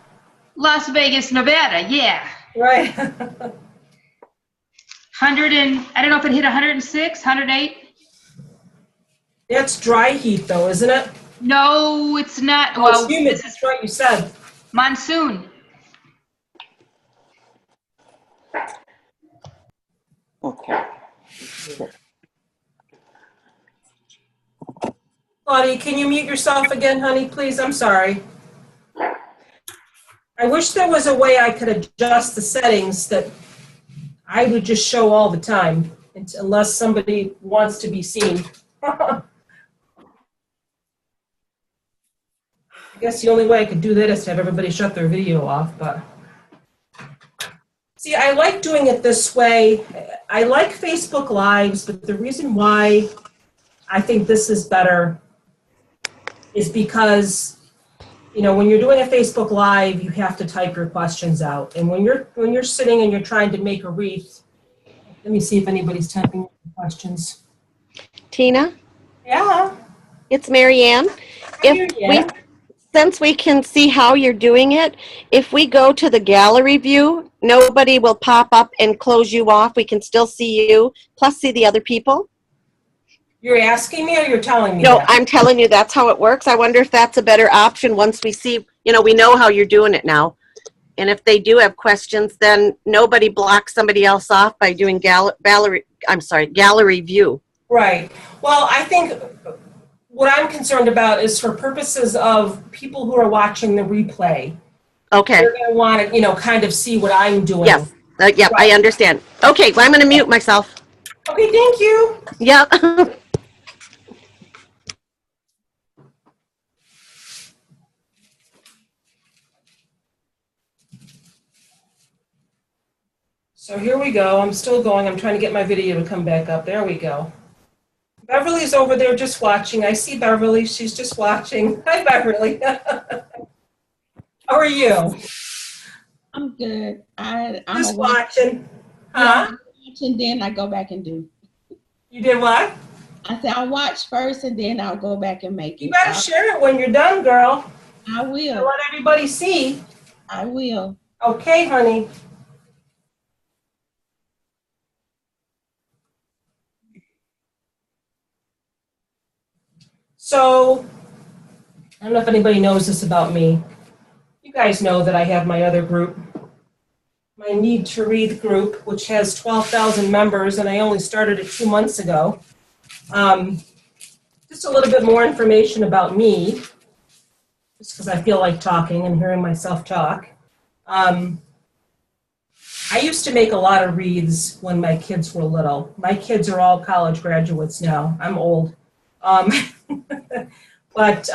Las Vegas, Nevada, yeah. Right. 100 and, I don't know if it hit 106, 108. That's dry heat though, isn't it? No, it's not. Oh, Well, it's humid, that's right, you said. monsoon. Okay. Claudia, can you mute yourself again, honey, please? I'm sorry. I wish there was a way I could adjust the settings that I would just show all the time, unless somebody wants to be seen. I guess the only way I could do that is to have everybody shut their video off, but. See, I like doing it this way. I like Facebook Lives, but the reason why I think this is better is because, you know, when you're doing a Facebook Live, you have to type your questions out. And when you're sitting and you're trying to make a wreath, let me see if anybody's typing questions. Tina? Yeah. It's Marianne. Since we can see how you're doing it, if we go to the gallery view, nobody will pop up and close you off. We can still see you, plus see the other people. You're asking me or you're telling me? No, that? I'm telling you that's how it works. I wonder if that's a better option once we see, you know, we know how you're doing it now. And if they do have questions, then nobody blocks somebody else off by doing gallery view. Right. Well, I think what I'm concerned about is for purposes of people who are watching the replay. Okay. They're going to want to, you know, kind of see what I'm doing. Yes. Yep, I understand. Okay, well, I'm going to mute myself. Okay, thank you. Yep. So here we go. I'm still going. I'm trying to get my video to come back up. There we go. Beverly's over there just watching. I see Beverly. She's just watching. Hi, Beverly. How are you? I'm good. I'm just watching. Huh? Yeah, watching, then I go back and do. You did what? I said I'll watch first and then I'll go back and make it. You better share it when you're done, girl. I will. Let everybody see. I will. Okay, honey. So, I don't know if anybody knows this about me. You guys know that I have my other group, my Need to Wreath group, which has 12,000 members, and I only started it 2 months ago. Just a little bit more information about me, just because I feel like talking and hearing myself talk. I used to make a lot of wreaths when my kids were little. My kids are all college graduates now. I'm old. But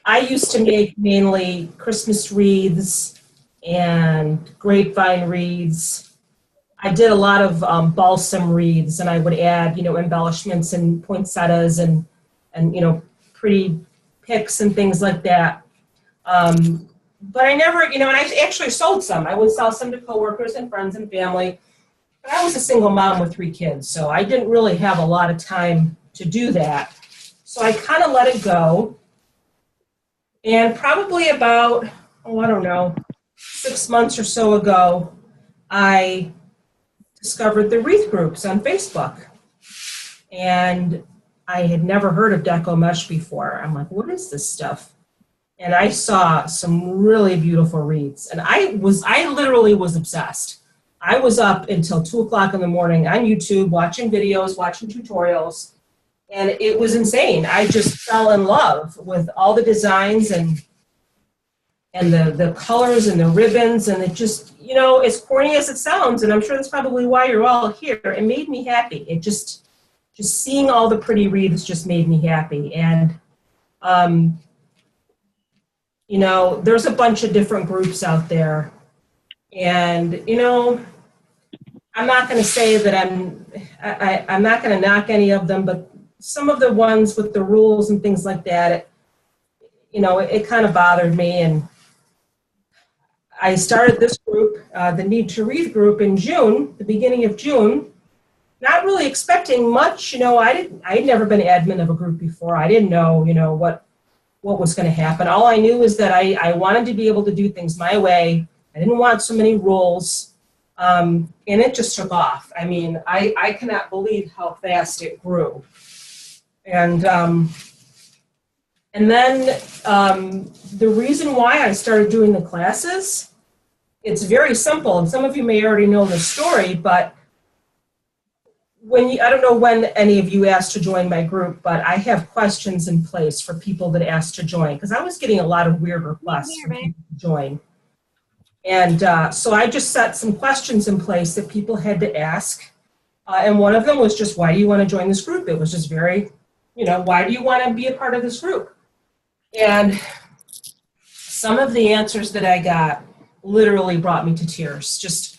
I used to make mainly Christmas wreaths and grapevine wreaths. I did a lot of balsam wreaths, and I would add, you know, embellishments and poinsettias and you know, pretty picks and things like that. But I never, you know, and I actually sold some. I would sell some to coworkers and friends and family. But I was a single mom with 3 kids, so I didn't really have a lot of time to do that. So I kind of let it go. And probably about, I don't know, 6 months or so ago, I discovered the wreath groups on Facebook. And I had never heard of Deco Mesh before. I'm like, what is this stuff? And I saw some really beautiful wreaths. And I literally was obsessed. I was up until 2 o'clock in the morning on YouTube, watching videos, watching tutorials. And it was insane. I just fell in love with all the designs and the colors and the ribbons. And it just, as corny as it sounds, and I'm sure that's probably why you're all here, it made me happy. It just seeing all the pretty wreaths just made me happy. And, there's a bunch of different groups out there. And, I'm not going to say that I'm not going to knock any of them, but some of the ones with the rules and things like that, it kind of bothered me. And I started this group, the Need to Wreath group, in June, the beginning of June, not really expecting much. I had never been admin of a group before. I didn't know, what was going to happen. All I knew is that I wanted to be able to do things my way. I didn't want so many rules. And it just took off. I mean, I cannot believe how fast it grew. And then the reason why I started doing the classes, it's very simple. And some of you may already know the story, but I don't know when any of you asked to join my group, but I have questions in place for people that asked to join, because I was getting a lot of weird requests for people to join. And so I just set some questions in place that people had to ask. And one of them was just, why do you want to join this group? It was just very, why do you want to be a part of this group? And some of the answers that I got literally brought me to tears. Just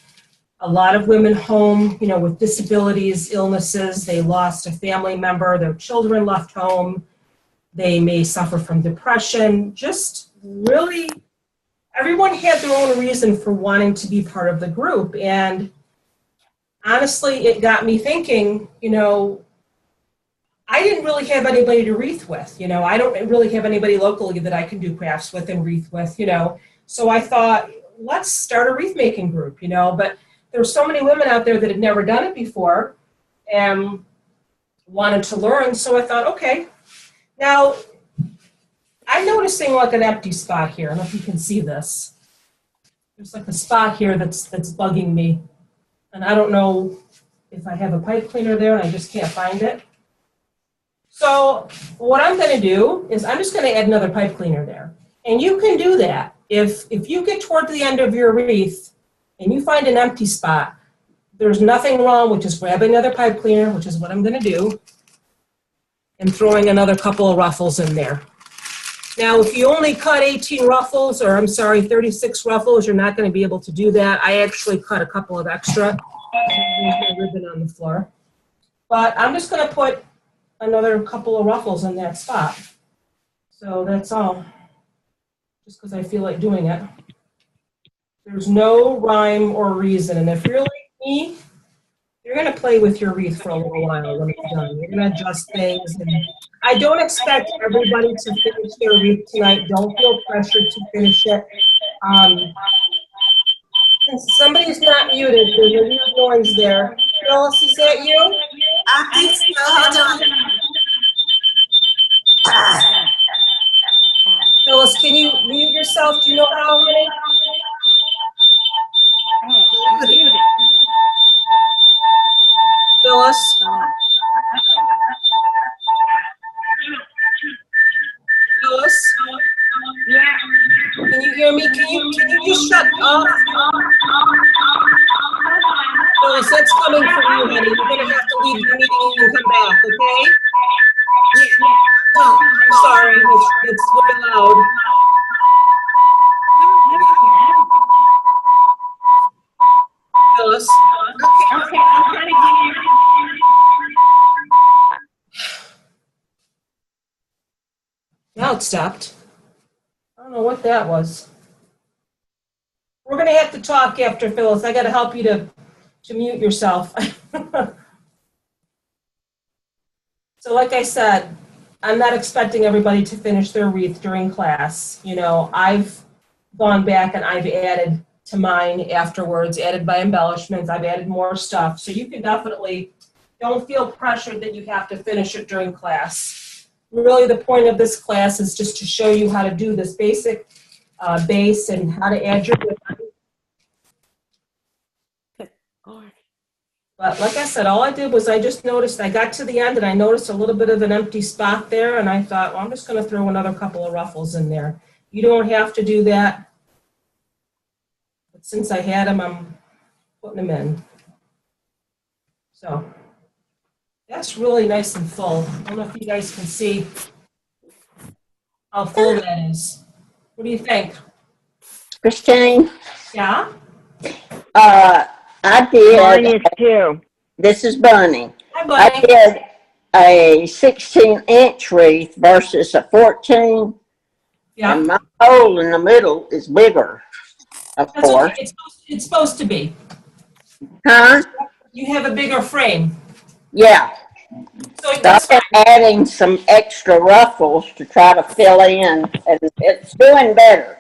a lot of women home, with disabilities, illnesses. They lost a family member, their children left home. They may suffer from depression. Just really, everyone had their own reason for wanting to be part of the group. And honestly, it got me thinking, I didn't really have anybody to wreath with. I don't really have anybody locally that I can do crafts with and wreath with, So I thought, let's start a wreath making group, but there's so many women out there that had never done it before and wanted to learn. So I thought, okay. Now, I'm noticing like an empty spot here. I don't know if you can see this. There's like a spot here that's bugging me. And I don't know if I have a pipe cleaner there and I just can't find it. So what I'm going to do is I'm just going to add another pipe cleaner there. And you can do that. If you get toward the end of your wreath and you find an empty spot, there's nothing wrong with just grabbing another pipe cleaner, which is what I'm going to do, and throwing another couple of ruffles in there. Now, if you only cut 18 ruffles, or I'm sorry, 36 ruffles, you're not going to be able to do that. I actually cut a couple of extra. There's my ribbon on the floor. But I'm just going to put another couple of ruffles in that spot. So that's all, just because I feel like doing it. There's no rhyme or reason. And if you're like me, you're going to play with your wreath for a little while when it's done. You're going to adjust things. And I don't expect everybody to finish their wreath tonight. Don't feel pressured to finish it. Since somebody's not muted, there's a weird noise there. Phyllis, is that you? I think so. Hold on. Phyllis, can you mute yourself? Do you know how, honey? Phyllis? Phyllis? Yeah. Can you hear me? Can you just shut off? Phyllis, that's coming from you, honey. You're going to have to leave the meeting and come back, okay? Oh, I'm sorry. It's very loud. Phyllis? Okay, I'm trying to get you. Now it stopped. I don't know what that was. We're going to have to talk after, Phyllis. I got to help you to mute yourself. So like I said, I'm not expecting everybody to finish their wreath during class. You know, I've gone back and I've added to mine afterwards, added by embellishments. I've added more stuff. So you can definitely, don't feel pressured that you have to finish it during class. Really, the point of this class is just to show you how to do this basic base and how to add your ribbon. But like I said, all I did was I just noticed, I got to the end and I noticed a little bit of an empty spot there, and I thought, well, I'm just going to throw another couple of ruffles in there. You don't have to do that. But since I had them, I'm putting them in. So that's really nice and full. I don't know if you guys can see how full that is. What do you think? Christine, Yeah? I did. Mine is too. This is Bunny. Hi, Bunny. I did a 16-inch wreath versus a 14. Yeah. And my hole in the middle is bigger, of That's course. okay. It's supposed to be. Huh? You have a bigger frame. Yeah. So So I've been adding some extra ruffles to try to fill in, and it's doing better.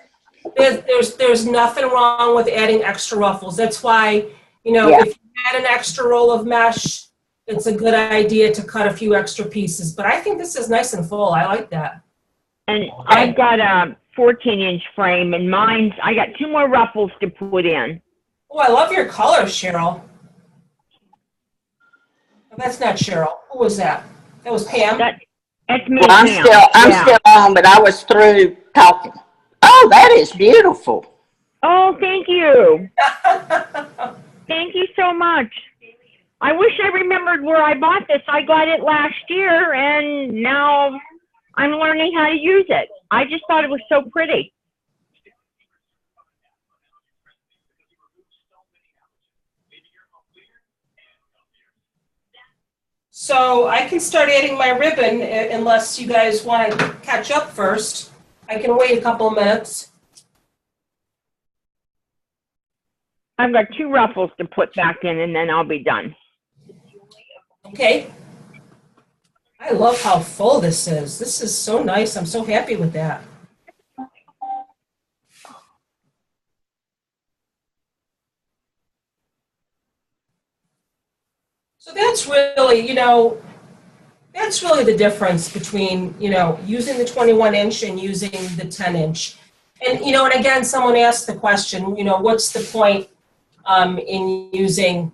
There's nothing wrong with adding extra ruffles. That's why, you know, Yeah. if you add an extra roll of mesh, it's a good idea to cut a few extra pieces. But I think this is nice and full. I like that. And I've got a 14-inch frame, and mine's, I got 2 more ruffles to put in. Oh, I love your colors, Cheryl. Oh, that's not Cheryl. Who was that? That was Pam? That's me, Well, I'm Pam. still on, but I was through talking. Oh, that is beautiful. Oh, thank you. Thank you so much. I wish I remembered where I bought this. I got it last year, and now I'm learning how to use it. I just thought it was so pretty. So I can start adding my ribbon unless you guys want to catch up first. I can wait a couple of minutes. I've got 2 ruffles to put back in, and then I'll be done. Okay. I love how full this is. This is so nice. I'm so happy with that. So that's really, that's really the difference between, using the 21-inch and using the 10-inch. And, and again, someone asked the question, what's the point in using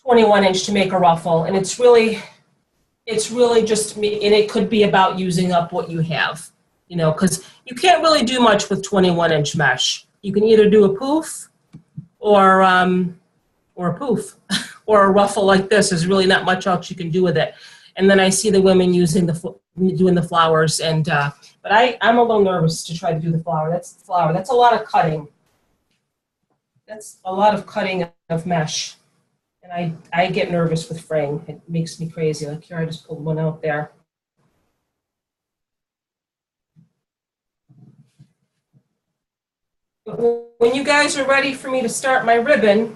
21-inch to make a ruffle? And it's really just me, and it could be about using up what you have, because you can't really do much with 21-inch mesh. You can either do a poof or a poof. Or a ruffle like this. There's really not much else you can do with it. And then I see the women doing the flowers, and but I'm a little nervous to try to do the flower. That's a lot of cutting. That's a lot of cutting of mesh, and I get nervous with fraying. It makes me crazy. Like here, I just pulled one out there. But when you guys are ready for me to start my ribbon,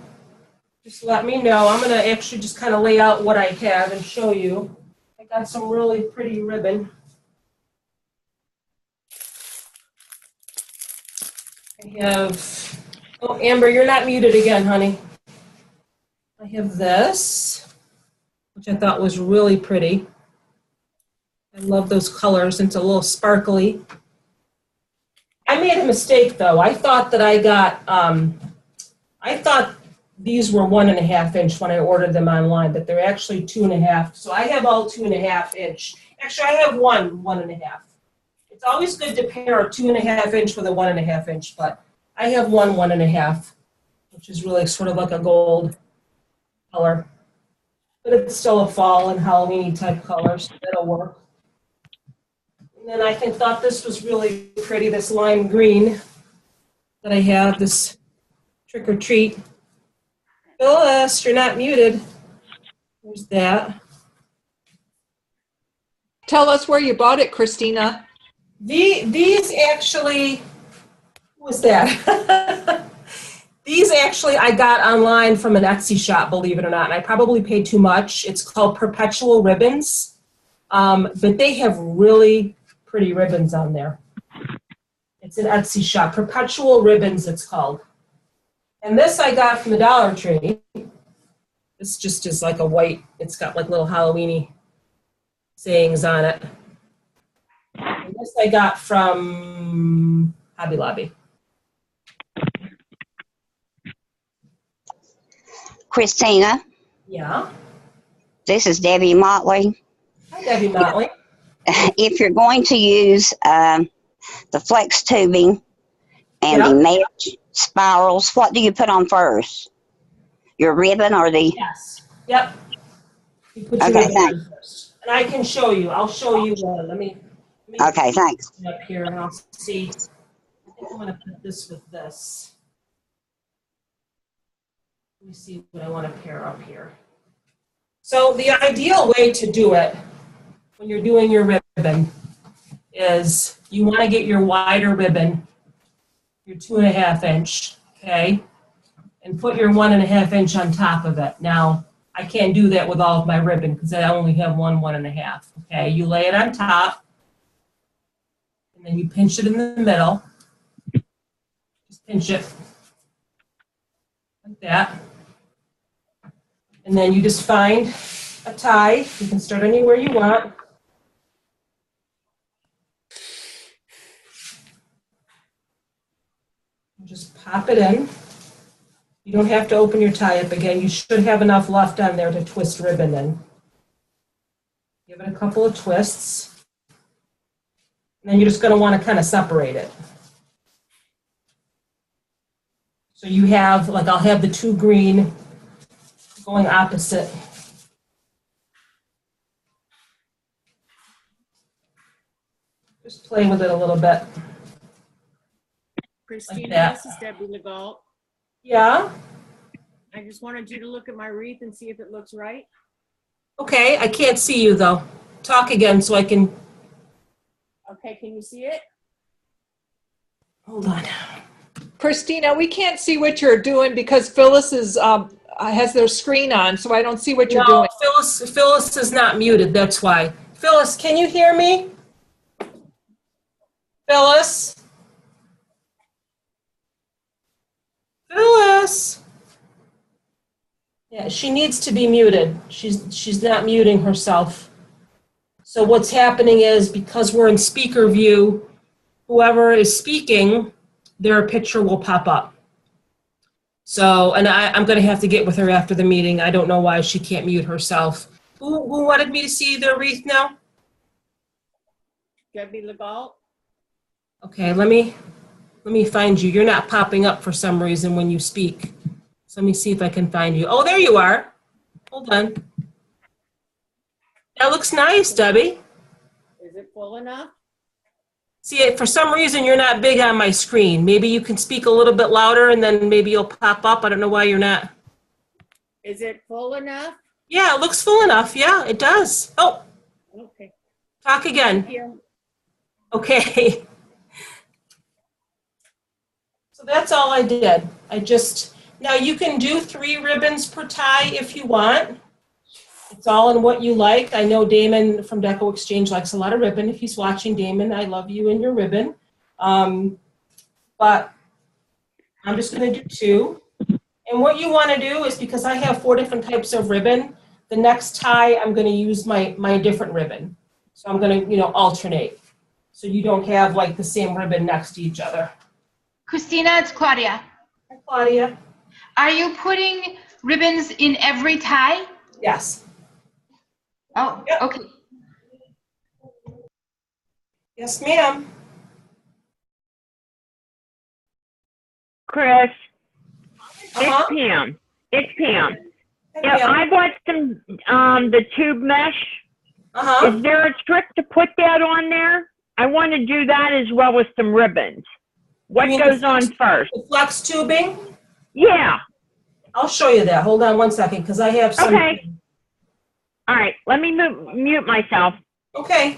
just let me know. I'm going to actually just kind of lay out what I have and show you. I got some really pretty ribbon. I have, oh, Amber, you're not muted again, honey. I have this, which I thought was really pretty. I love those colors. It's a little sparkly. I made a mistake, though. I thought that I thought these were 1.5 inch when I ordered them online, but they're actually 2.5. So I have all 2.5 inch. Actually, I have 1.5. It's always good to pair a 2.5 inch with a 1.5 inch, but I have 1.5, which is really sort of like a gold color. But it's still a fall and Halloween type color, so that'll work. And then I thought this was really pretty, this lime green that I have, this trick or treat. Phyllis, you're not muted. There's that. Tell us where you bought it, Christina. These actually, what was that? These actually I got online from an Etsy shop, believe it or not, and I probably paid too much. It's called Perpetual Ribbons. But they have really pretty ribbons on there. It's an Etsy shop. Perpetual Ribbons, it's called. And this I got from the Dollar Tree. This just is like a white, it's got like little Halloween-y sayings on it. And this I got from Hobby Lobby. Christina, Yeah. this is Debbie Motley. Hi, Debbie Motley. If you're going to use the flex tubing and the mesh spirals, what do you put on first? Your ribbon or the? Yes. Yep. You put your Okay, ribbon thanks. on first. And I can show you. I'll show you. Let me Okay, thanks. up here and I'll see. I think I'm going to put this with this. Let me see what I want to pair up here. So the ideal way to do it when you're doing your ribbon is you want to get your wider ribbon, your 2.5 inch, okay, and put your 1.5 inch on top of it. Now, I can't do that with all of my ribbon because I only have 1.5. Okay, you lay it on top, and then you pinch it in the middle. Just pinch it like that. And then you just find a tie. You can start anywhere you want. Just pop it in. You don't have to open your tie up again. You should have enough left on there to twist ribbon in. Give it a couple of twists. And then you're just going to want to kind of separate it. So you have, like, I'll have the 2 green going opposite. Just play with it a little bit. Christina, that. this is Debbie Legault. Yeah? I just wanted you to look at my wreath and see if it looks right. Okay, I can't see you though. Talk again so I can. Okay, can you see it? Hold on. Christina, we can't see what you're doing because Phyllis is has their screen on, so I don't see what you're doing. Phyllis is not muted, that's why. Phyllis, can you hear me? Phyllis? Phyllis? Yeah, she needs to be muted. She's not muting herself. So what's happening is because we're in speaker view, whoever is speaking, their picture will pop up. So, and I'm going to have to get with her after the meeting. I don't know why she can't mute herself. Who wanted me to see their wreath now? Debbie Legault. Okay, let me find you. You're not popping up for some reason when you speak. So let me see if I can find you. Oh, there you are. Hold on. That looks nice, Debbie. Is it full enough? See, for some reason, you're not big on my screen. Maybe you can speak a little bit louder and then maybe you'll pop up. I don't know why you're not. Is it full enough? Yeah, it looks full enough. Yeah, it does. Oh, Okay. talk again. Thank you. Okay. So that's all I did. Now you can do 3 ribbons per tie if you want. It's all in what you like. I know Damon from Deco Exchange likes a lot of ribbon. If he's watching, Damon, I love you and your ribbon. But I'm just going to do 2. And what you want to do is, because I have 4 different types of ribbon, the next tie I'm going to use my different ribbon. So I'm going to, alternate. So you don't have like the same ribbon next to each other. Christina, it's Claudia. Hi, Claudia. Are you putting ribbons in every tie? Yes. Oh, okay. Yes, ma'am. Chris, Uh-huh. it's Pam. It's Pam. Hi, Yeah, Pam. I bought the tube mesh. Uh-huh. Is there a trick to put that on there? I want to do that as well with some ribbons. What You mean goes the on flex- first? The flex tubing? Yeah. I'll show you that. Hold on one second, because I have some. Okay. All right. Let me mute myself. Okay.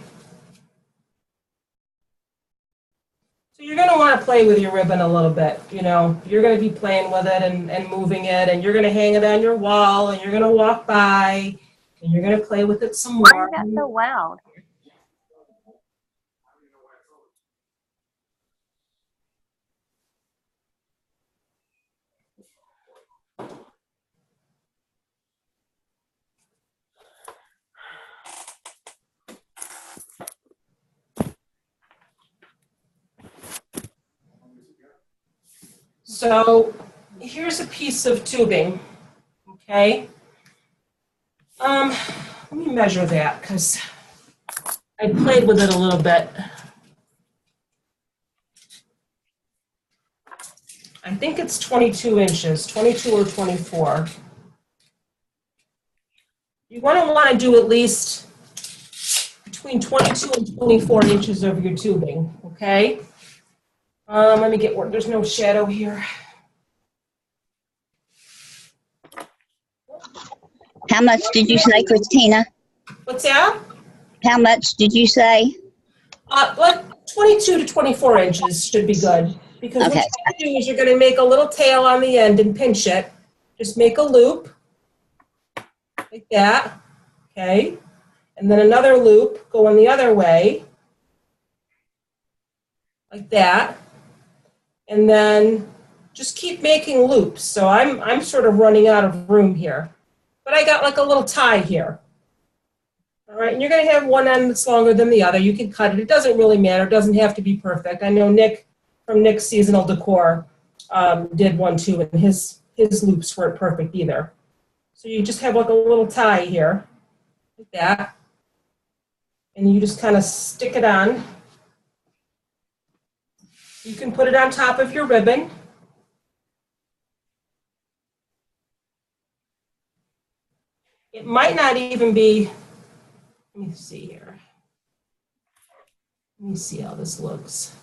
So you're going to want to play with your ribbon a little bit. You're going to be playing with it and moving it, and you're going to hang it on your wall, and you're going to walk by, And you're going to play with it some Why more. is that so loud? So here's a piece of tubing, okay? Let me measure that because I played with it a little bit. I think it's 22 inches, 22 or 24. You want to do at least between 22 and 24 inches of your tubing, okay? Let me get where there's no shadow here. How much did you say, Christina? What's that? How much did you say? Like 22 to 24 inches should be good. Because what Okay. you're going to do is you're going to make a little tail on the end and pinch it. Just make a loop like that, okay? And then another loop going the other way like that. And then just keep making loops. So I'm sort of running out of room here. But I got like a little tie here. All right, and you're going to have one end that's longer than the other. You can cut it. It doesn't really matter. It doesn't have to be perfect. I know Nick from Nick's Seasonal Decor did one too, and his loops weren't perfect either. So you just have like a little tie here, like that. And you just kind of stick it on. You can put it on top of your ribbon. It might not even be, let me see here. Let me see how this looks.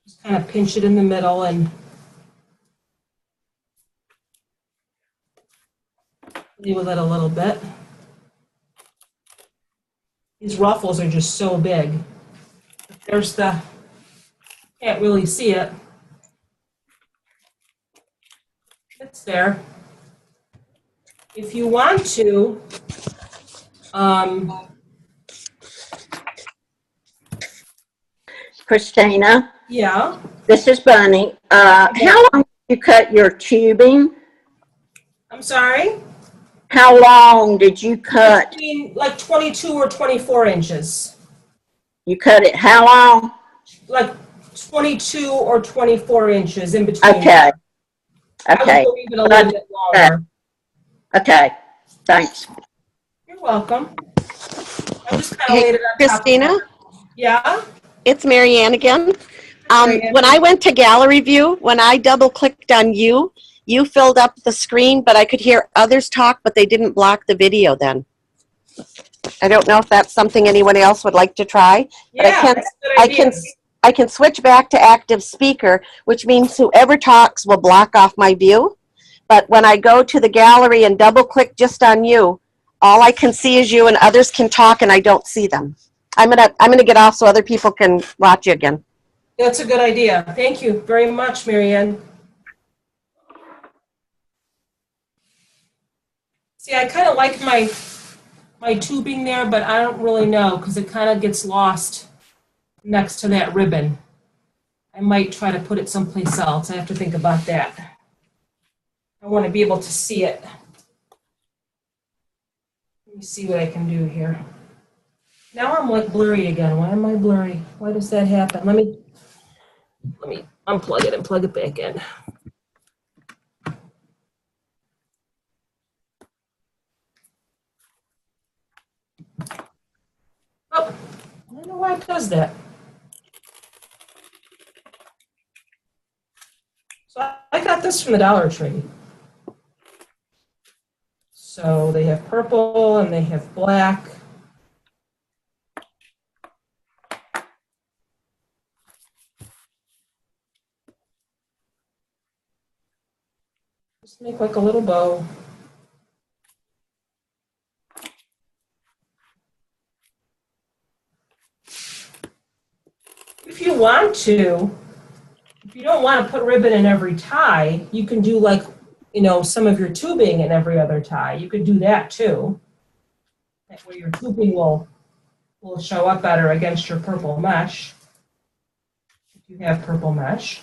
Just kind of pinch it in the middle and play with it a little bit. These ruffles are just so big. There's the, can't really see it. It's there. If you want to, Christina, yeah. this is Bunny. How long did you cut your tubing? I'm sorry? How long did you cut? Between like 22 or 24 inches. You cut it how long? Like 22 or 24 inches in between. Okay. I would Okay. go even a little bit longer. Okay. Thanks. You're welcome. I just kind of Hey, laid it on top of Christina? that. Yeah? It's Marianne again. Marianne. When I went to gallery view, when I double clicked on you, you filled up the screen, but I could hear others talk, but they didn't block the video then. I don't know if that's something anyone else would like to try, but Yeah, that's a good idea. I can switch back to active speaker, which means whoever talks will block off my view. But when I go to the gallery and double click just on you, all I can see is you and others can talk and I don't see them. I'm gonna get off so other people can watch you again. That's a good idea. Thank you very much, Marianne. See, I kind of like my tubing there, but I don't really know because it kind of gets lost next to that ribbon. I might try to put it someplace else. I have to think about that. I want to be able to see it. Let me see what I can do here. Now I'm like blurry again. Why am I blurry? Why does that happen? Let me unplug it and plug it back in. Oh, I don't know why it does that. So I got this from the Dollar Tree. So they have purple and they have black. Just make like a little bow. If you want to, if you don't want to put ribbon in every tie, you can do like you know, some of your tubing in every other tie. You could do that too. That way your tubing will show up better against your purple mesh. If you have purple mesh.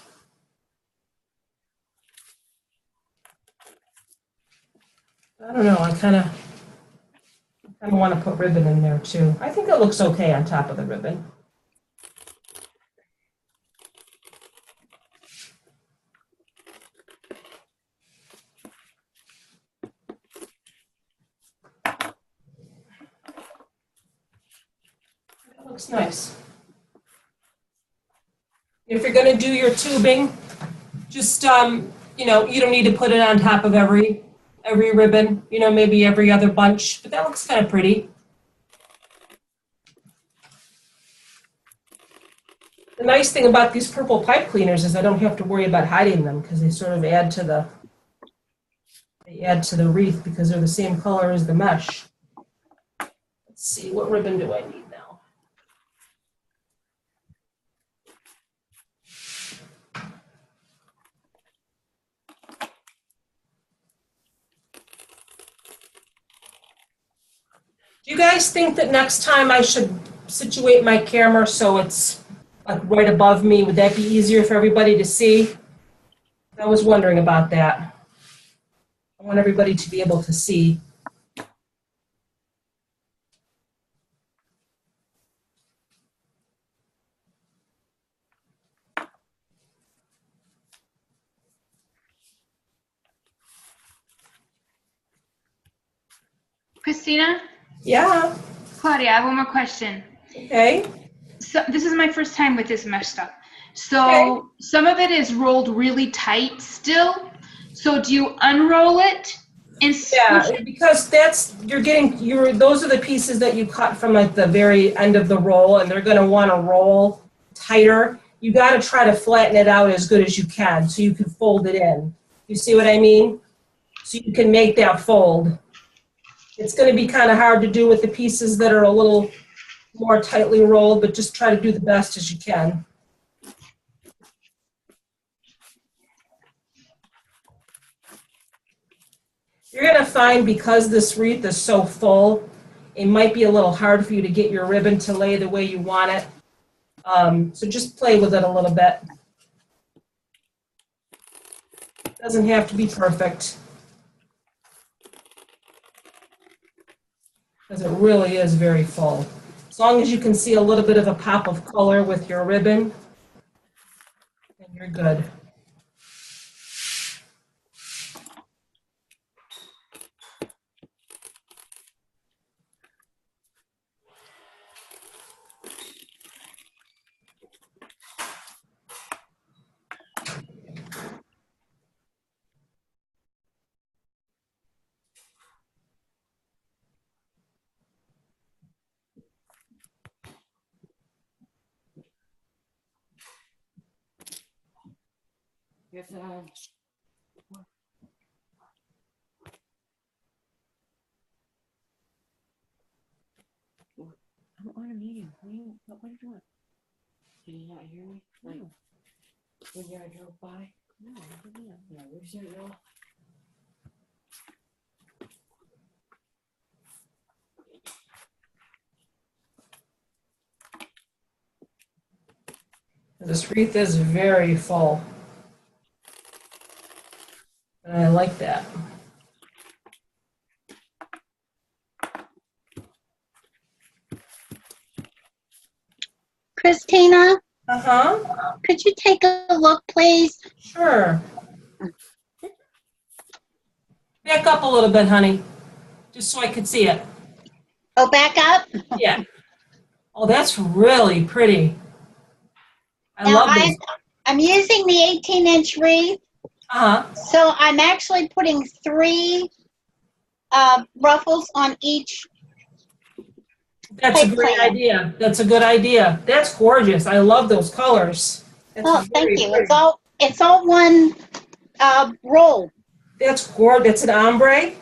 I don't know, I kind of want to put ribbon in there too. I think it looks okay on top of the ribbon. That looks nice. If you're going to do your tubing, just, you know, you don't need to put it on top of every ribbon, you know, maybe every other bunch, but that looks kind of pretty. The nice thing about these purple pipe cleaners is I don't have to worry about hiding them because they sort of add to the wreath because they're the same color as the mesh. Let's see, what ribbon do I need now? Do you guys think that next time I should situate my camera so it's like right above me? Would that be easier for everybody to see? I was wondering about that. I want everybody to be able to see. Christina? Yeah. Claudia, I have one more question. Okay. So this is my first time with this mesh stuff. So some of it is rolled really tight still. So do you unroll it and yeah, because those are the pieces that you cut from like the very end of the roll, and they're going to want to roll tighter. You got to try to flatten it out as good as you can so you can fold it in. You see what I mean? So you can make that fold. It's going to be kind of hard to do with the pieces that are a little more tightly rolled, but just try to do the best as you can. You're going to find because this wreath is so full, it might be a little hard for you to get your ribbon to lay the way you want it. So just play with it a little bit. Doesn't have to be perfect. Because it really is very full. As long as you can see a little bit of a pop of color with your ribbon, then you're good. Yes, I'm on a meeting. What are you doing? Did you not hear me? No. When I drove by? No, I didn't. No, where's your y'all? This wreath is very full. And I like that. Christina? Uh-huh. Could you take a look, please? Sure. Back up a little bit, honey, just so I could see it. Oh, back up? Yeah. Oh, that's really pretty. I love this. I'm using the 18-inch wreath. Uh-huh. So I'm actually putting 3 ruffles on each. That's a great idea. That's a good idea. That's gorgeous. I love those colors. That's Thank you. Pretty. It's all one roll. That's gorgeous. It's an ombre?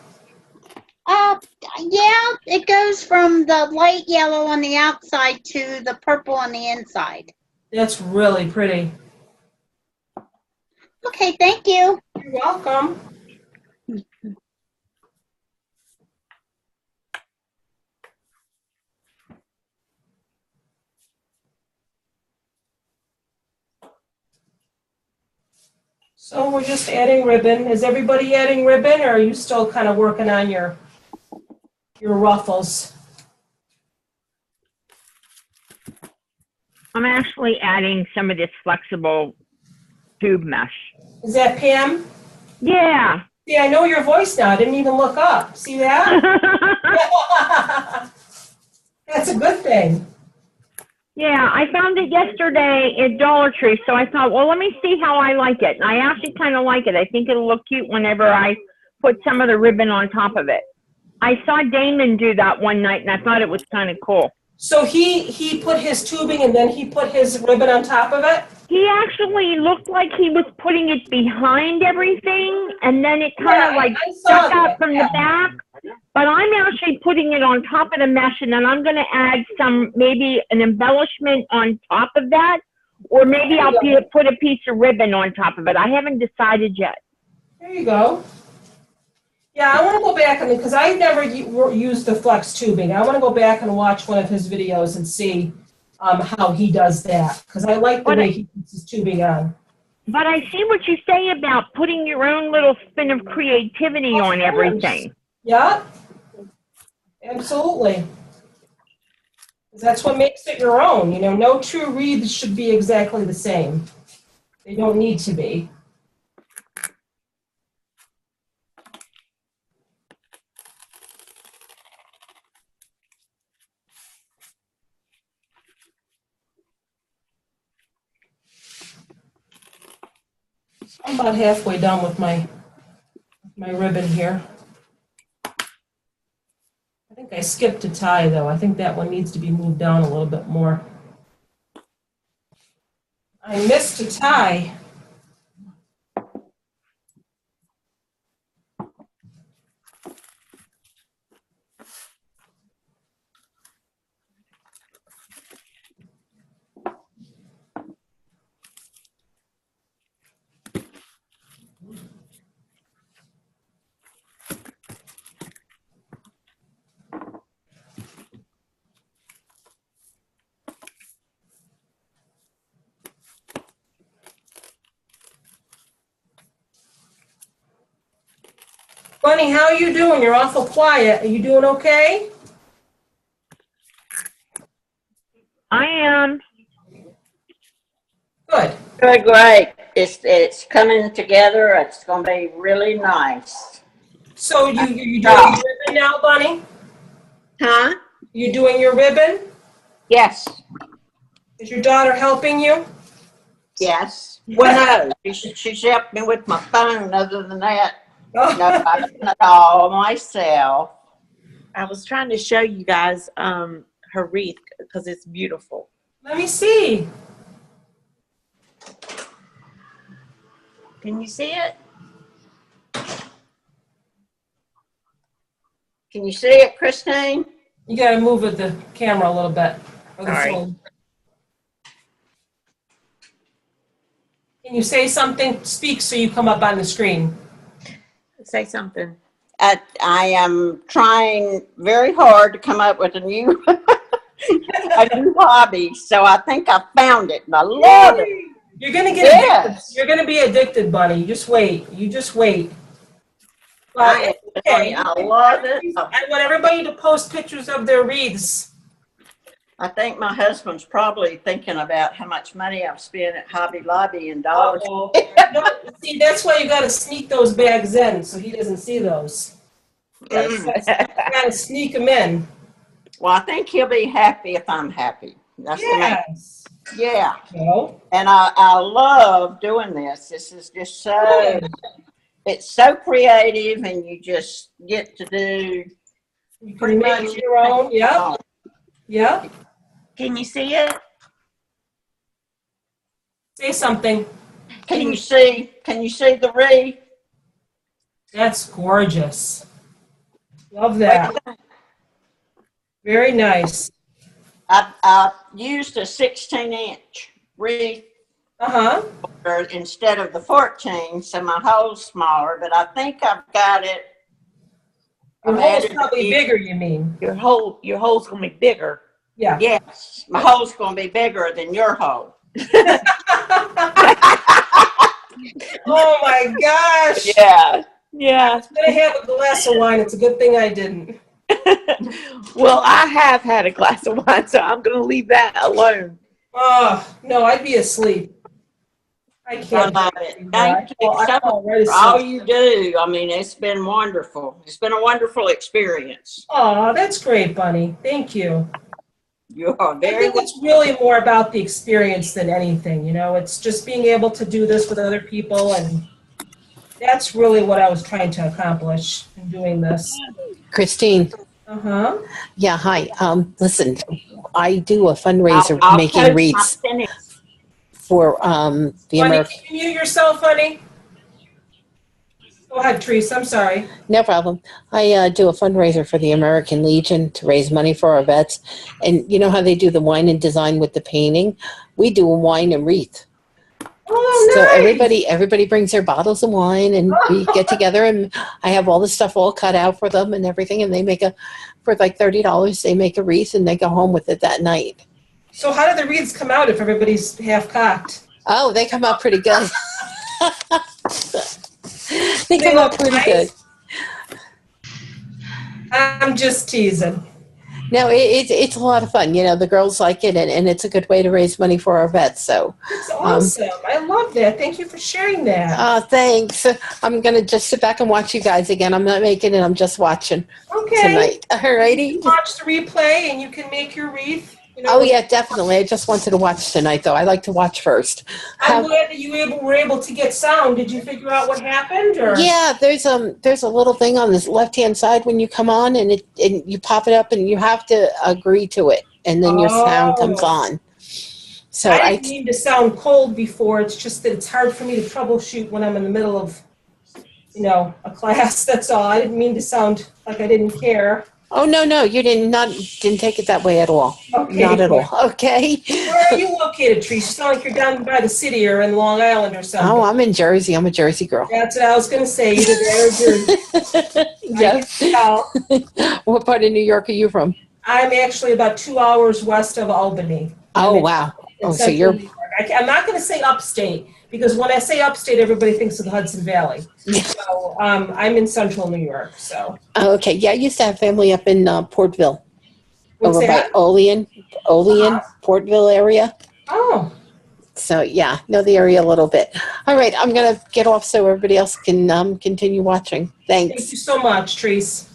Yeah, it goes from the light yellow on the outside to the purple on the inside. That's really pretty. Okay, thank you. You're welcome. So we're just adding ribbon. Is everybody adding ribbon, or are you still kind of working on your ruffles? I'm actually adding some of this flexible tube mesh. Is that Pam? Yeah. See, I know your voice now. I didn't even look up. See that? That's a good thing. Yeah, I found it yesterday at Dollar Tree, so I thought, well, let me see how I like it. And I actually kind of like it. I think it'll look cute whenever I put some of the ribbon on top of it. I saw Damon do that one night, and I thought it was kind of cool. So he put his tubing and then he put his ribbon on top of it? He actually looked like he was putting it behind everything, and then it kind of like stuck out from the back. But I'm actually putting it on top of the mesh, and then I'm going to add some, maybe an embellishment on top of that, or maybe I'll put a piece of ribbon on top of it. I haven't decided yet. There you go. Yeah, I want to go back, because I've never used the flex tubing. I want to go back and watch one of his videos and see how he does that, because I like the way he puts his tubing on. But I see what you say about putting your own little spin of creativity on everything. Yeah, absolutely. That's what makes it your own. You know, no true wreaths should be exactly the same. They don't need to be. I'm about halfway done with my ribbon here. I think I skipped a tie, though. I think that one needs to be moved down a little bit more. I missed a tie. Bunny, how are you doing? You're awful quiet. Are you doing okay? I am. Good. Good, great. It's coming together. It's going to be really nice. So you doing your ribbon now, Bunny? Huh? You doing your ribbon? Yes. Is your daughter helping you? Yes. Well, no, she's helped me with my phone. Other than that, no, I've done it all myself. I was trying to show you guys her wreath because it's beautiful. Let me see. Can you see it? Can you see it, Christine? You got to move with the camera a little bit. Or the Sorry. phone. Can you say something? Speak so you come up on the screen. Say something. I am trying very hard to come up with a new hobby, so I think I found it, and I love it. You're gonna get addicted. You're gonna be addicted, Bunny. Just wait. You just wait. But okay. I love it. I want everybody to post pictures of their wreaths. I think my husband's probably thinking about how much money I've spent at Hobby Lobby and Dollar Tree. See, that's why you got to sneak those bags in so he doesn't see those. You got to sneak them in. Well, I think he'll be happy if I'm happy. That's yes. Yeah. So? And I love doing this. This is just so, it's so creative, and you just get to do pretty much your own. Yeah. Yeah. Can you see it? Say something. Can you see the wreath? That's gorgeous. Love that. Very nice. I used a 16-inch wreath instead of the 14, so my hole's smaller, but I think I've got it. Your hole's probably bigger, you mean? Your hole's gonna be bigger. Yeah. Yes, my hole's gonna be bigger than your hole. Oh my gosh. Yeah. Yeah. I'm gonna have a glass of wine. It's a good thing I didn't. Well, I have had a glass of wine, so I'm going to leave that alone. Oh, no, I'd be asleep. I I can't. love it. Thank you so much for all you do. I mean, it's been wonderful. It's been a wonderful experience. Oh, that's great, Bunny. Thank you. You are I very think it's really more about the experience than anything, you know? It's just being able to do this with other people, and that's really what I was trying to accomplish in doing this. Christine. Uh-huh. Yeah, hi. Listen, I do a fundraiser I'll making post my wreaths finish. for the Bunny, American. can you mute yourself, honey? Go ahead, Teresa. I'm sorry. No problem. I do a fundraiser for the American Legion to raise money for our vets. And you know how they do the wine and design with the painting? We do a wine and wreath. Oh, So nice. everybody brings their bottles of wine and we get together and I have all the stuff all cut out for them and everything. And they make for like $30, they make a wreath and they go home with it that night. So how do the wreaths come out if everybody's half cocked? Oh, they come out pretty good. They come out pretty good. I'm just teasing. No, it's a lot of fun. You know, the girls like it, and it's a good way to raise money for our vets. So, It's awesome. I love that. Thank you for sharing that. Thanks. I'm gonna just sit back and watch you guys again. I'm not making it. I'm just watching Okay. tonight. All righty. You can watch the replay and you can make your wreath. You know, Oh yeah, definitely. I just wanted to watch tonight, though. I like to watch first. I'm glad that you were able to get sound. Did you figure out what happened? Or? Yeah, there's a little thing on this left hand side when you come on, and you pop it up, and you have to agree to it, and then your sound comes on. So I didn't mean to sound cold before. It's just that it's hard for me to troubleshoot when I'm in the middle of, you know, a class. That's all. I didn't mean to sound like I didn't care. Oh no, you didn't take it that way at all. Okay, Not at good. all. Okay. Where are you located, Trish? You sound like you're down by the city or in Long Island or something. Oh, I'm in Jersey. I'm a Jersey girl. That's what I was going to say. Either there or Jersey. Yes. What part of New York are you from? I'm actually about 2 hours west of Albany. Oh wow. In Oh, so central you're. New York. I'm not going to say upstate because when I say upstate, everybody thinks of the Hudson Valley. So I'm in central New York. So. Oh, okay. Yeah, I used to have family up in Portville. What's over that? by Olean, Portville area. Oh. So yeah, know the area a little bit. All right, I'm gonna get off so everybody else can continue watching. Thanks. Thank you so much, Treese.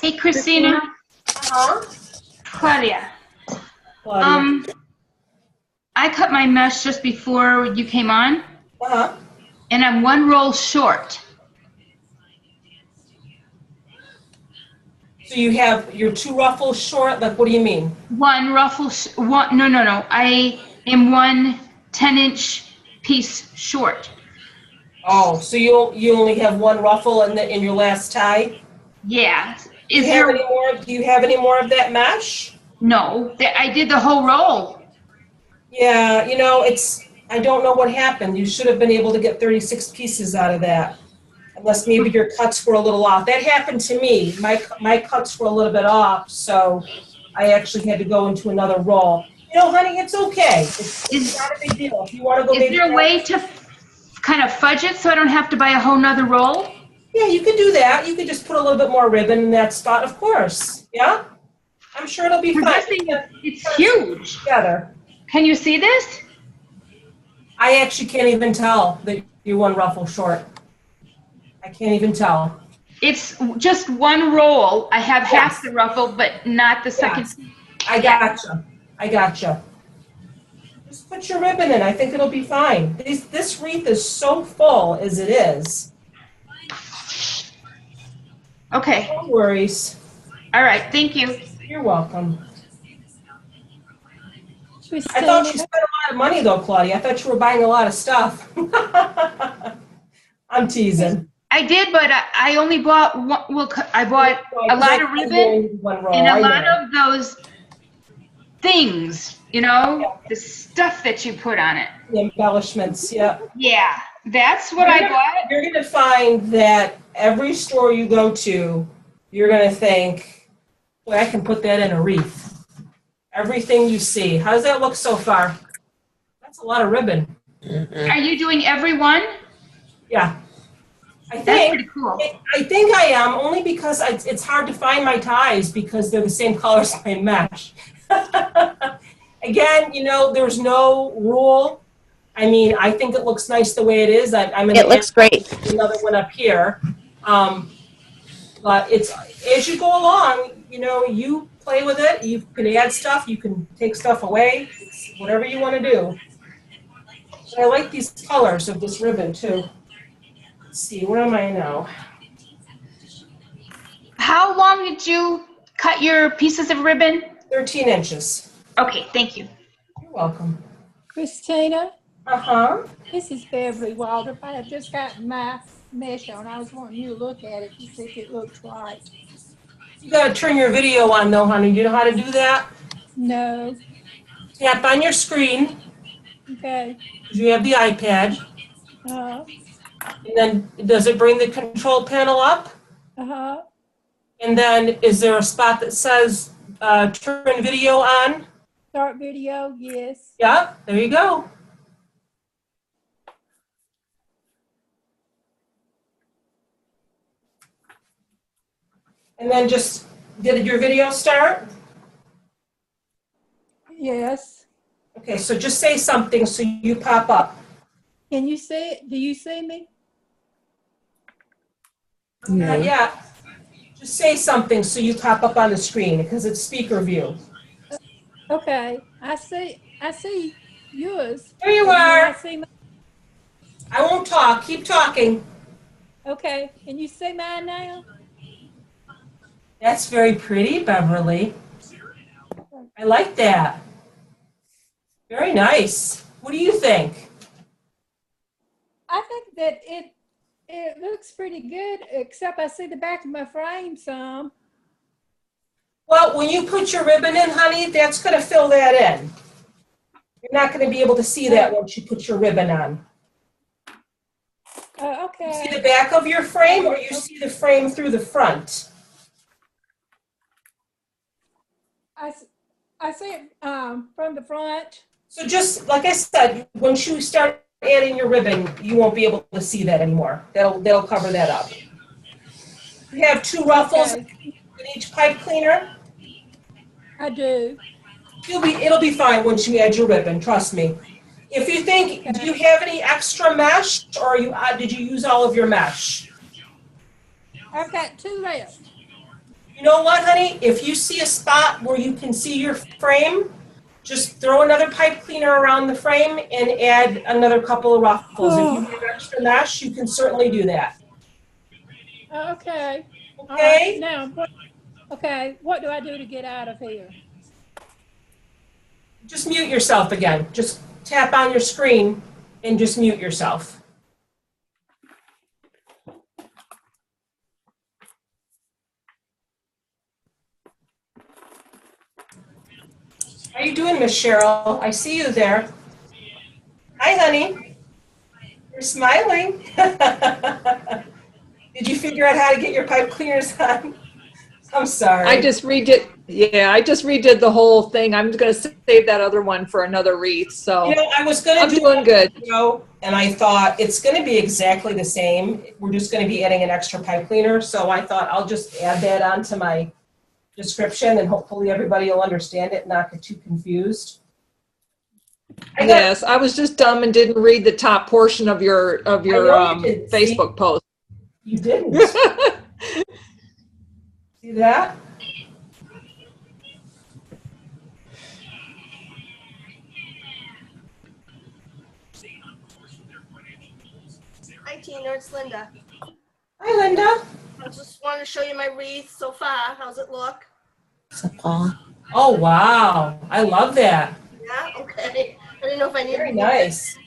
Hey, Christina. Uh-huh. Claudia. I cut my mesh just before you came on. Uh-huh. And I'm one roll short. So you have your 2 ruffles short? Like, what do you mean? One ruffle, no. I am 1 10-inch piece short. Oh, so you only have 1 ruffle in your last tie? Yeah. Do you have any more of that mesh? No, I did the whole roll. Yeah, you know, I don't know what happened. You should have been able to get 36 pieces out of that. Unless maybe your cuts were a little off. That happened to me. My cuts were a little bit off, so I actually had to go into another roll. You know, honey, it's okay. It's not a big deal. If you want to go, is there a way to kind of fudge it so I don't have to buy a whole nother roll? Yeah, you could do that. You could just put a little bit more ribbon in that spot, of course. Yeah, I'm sure it'll be fine. It's huge. Together. Can you see this? I actually can't even tell that you're 1 ruffle short. I can't even tell. It's just 1 roll. I have half the ruffle, but not the second. Yes. I gotcha. Just put your ribbon in. I think it'll be fine. This wreath is so full as it is. Okay. No worries. All right. Thank you. You're welcome. I thought you spent a lot of money, though, Claudia. I thought you were buying a lot of stuff. I'm teasing. I did, but I only bought one. Well, I bought a lot of ribbon and a lot of those things, you know, the stuff that you put on it. The embellishments, yeah. Yeah, that's what I bought. You're going to find that every store you go to, you're going to think, boy, I can put that in a wreath. Everything you see. How does that look so far? That's a lot of ribbon. Are you doing every one? Yeah. I That's think, pretty cool. I think I am, only because it's hard to find my ties because they're the same color as my mesh. Again, you know, there's no rule. I mean, I think it looks nice the way it is. I'm in It looks great. another one up here. But it's, as you go along, you know, you play with it. You can add stuff. You can take stuff away. It's whatever you want to do. But I like these colors of this ribbon, too. Let's see, where am I now? How long did you cut your pieces of ribbon? 13 inches. Okay, thank you. You're welcome. Christina, Uh-huh. this is Beverly Walter. I have just got my mesh on. I was wanting you to look at it to see if it looks right. You gotta turn your video on though, honey. You know how to do that? No. Tap on your screen. Okay. You have the iPad. Uh-huh. And then does it bring the control panel up? Uh-huh. And then is there a spot that says turn video on? Start video, yes. Yeah, there you go. And then just, did your video start? Yes. Okay, so just say something so you pop up. Can you see it? Do you see me? Not yet. Just say something so you pop up on the screen because it's speaker view. Okay. I see yours. There you Do are. I see I won't talk. Keep talking. Okay. Can you see mine now? That's very pretty, Beverly. I like that. Very nice. What do you think? I think that it looks pretty good, except I see the back of my frame some. Well, when you put your ribbon in, honey, that's going to fill that in. You're not going to be able to see that once you put your ribbon on. Okay. You see the back of your frame, or you see the frame through the front? I see it from the front. So just, like I said, once you start adding your ribbon, you won't be able to see that anymore. They'll cover that up. You have 2 ruffles in each pipe cleaner? I do. It'll be fine once you add your ribbon, trust me. If you think, do you have any extra mesh, or did you use all of your mesh? I've got 2 left. You know what, honey? If you see a spot where you can see your frame, just throw another pipe cleaner around the frame and add another couple of ruffles. If you have extra mesh, you can certainly do that. Okay. Okay. Now, okay, what do I do to get out of here? Just mute yourself again. Just tap on your screen and just mute yourself. How you doing, Miss Cheryl? I see you there. Hi, honey. You're smiling. Did you figure out how to get your pipe cleaners on? I'm sorry. I just redid. Yeah, I just redid the whole thing. I'm going to save that other one for another wreath. So you know, I was going to do doing good. And I thought it's going to be exactly the same. We're just going to be adding an extra pipe cleaner. So I thought I'll just add that onto my description, and hopefully everybody will understand it and not get too confused. Yes, I was just dumb and didn't read the top portion of your Facebook post. You didn't. See that? Hi, Tina. It's Linda. Hi, Linda. I just wanted to show you my wreath so far. How's it look? Oh, wow. I love that. Yeah? Okay. I didn't know if I needed Very more. nice.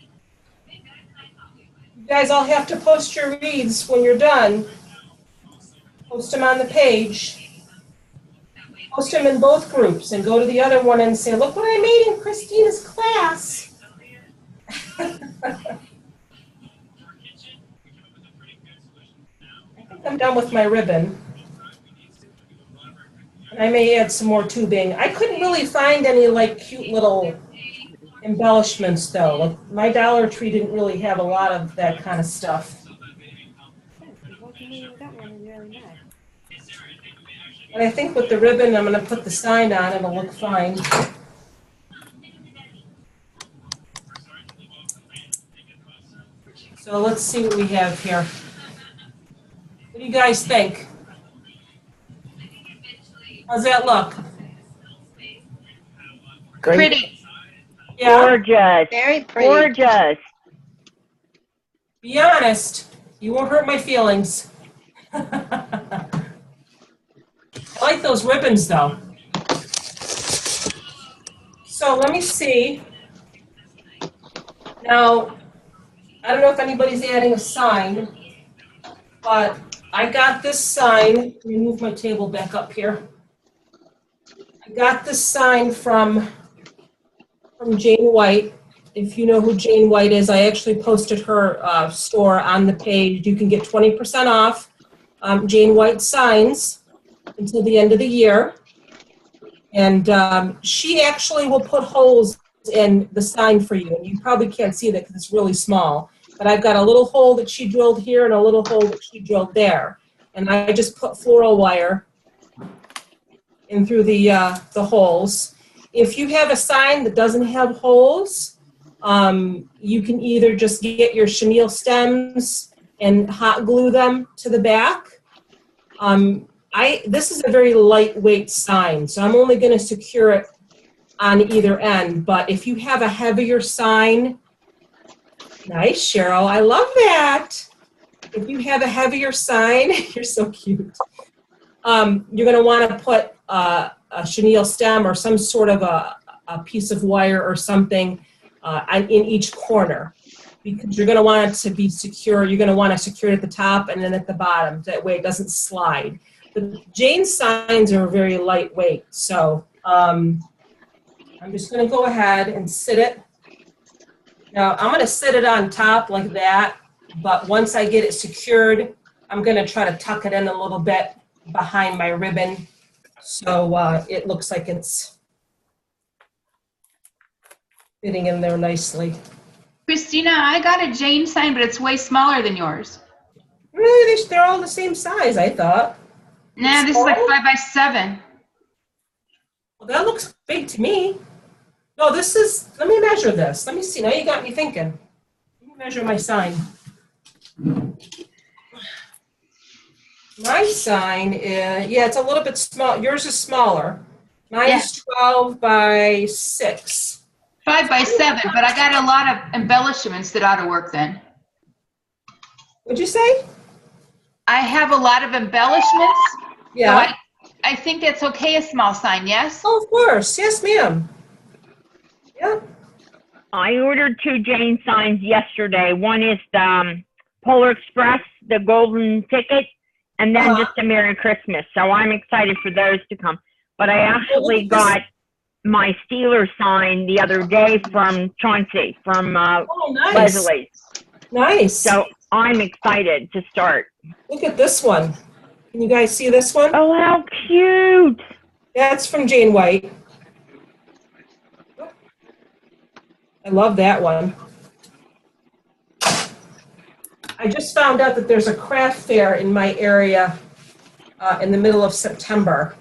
You guys all have to post your wreaths when you're done. Post them on the page. Post them in both groups and go to the other one and say, look what I made in Christina's class. I'm done with my ribbon. And I may add some more tubing. I couldn't really find any like cute little embellishments though. Like my Dollar Tree didn't really have a lot of that kind of stuff. And I think with the ribbon, I'm going to put the sign on. It'll look fine. So let's see what we have here. What do you guys think? How's that look? Great. Pretty. Yeah. Gorgeous. Very pretty. Gorgeous. Be honest. You won't hurt my feelings. I like those ribbons, though. So let me see. Now, I don't know if anybody's adding a sign, but I got this sign. Let me move my table back up here. I got this sign from Jane White. If you know who Jane White is, I actually posted her store on the page. You can get 20% off Jane White signs until the end of the year. And she actually will put holes in the sign for you. And you probably can't see that because it's really small. But I've got a little hole that she drilled here and a little hole that she drilled there. And I just put floral wire in through the holes. If you have a sign that doesn't have holes, you can either just get your chenille stems and hot glue them to the back. This is a very lightweight sign, so I'm only going to secure it on either end. But if you have a heavier sign, nice, Cheryl, I love that. If you have a heavier sign, you're so cute. You're going to want to put a chenille stem or some sort of a piece of wire or something in each corner, because you're going to want it to be secure. You're going to want to secure it at the top and then at the bottom. That way it doesn't slide. But Jane's signs are very lightweight, so I'm just going to go ahead and sit it. Now, I'm going to sit it on top like that, but once I get it secured, I'm going to try to tuck it in a little bit behind my ribbon so it looks like it's fitting in there nicely. Christina, I got a Jane sign, but it's way smaller than yours. Really? They're all the same size, I thought. Nah, this is like 5x7. Well, that looks big to me. No, this is, let me measure this. Let me see. Now you got me thinking. Let me measure my sign. My sign is, yeah, it's a little bit small. Yours is smaller. Mine's 12 by 6. 5x7, but I got a lot of embellishments that ought to work then. What'd you say? I have a lot of embellishments. Yeah. So I think that's okay, a small sign, yes? Oh, of course. Yes, ma'am. Yeah. I ordered 2 Jane signs yesterday. One is the Polar Express, the golden ticket, and then just a Merry Christmas. So I'm excited for those to come. But I actually got my Steelers sign the other day from Chauncey, from nice. Leslie. Nice. So I'm excited to start. Look at this one. Can you guys see this one? Oh, how cute. That's from Jane White. I love that one. I just found out that there's a craft fair in my area in the middle of September.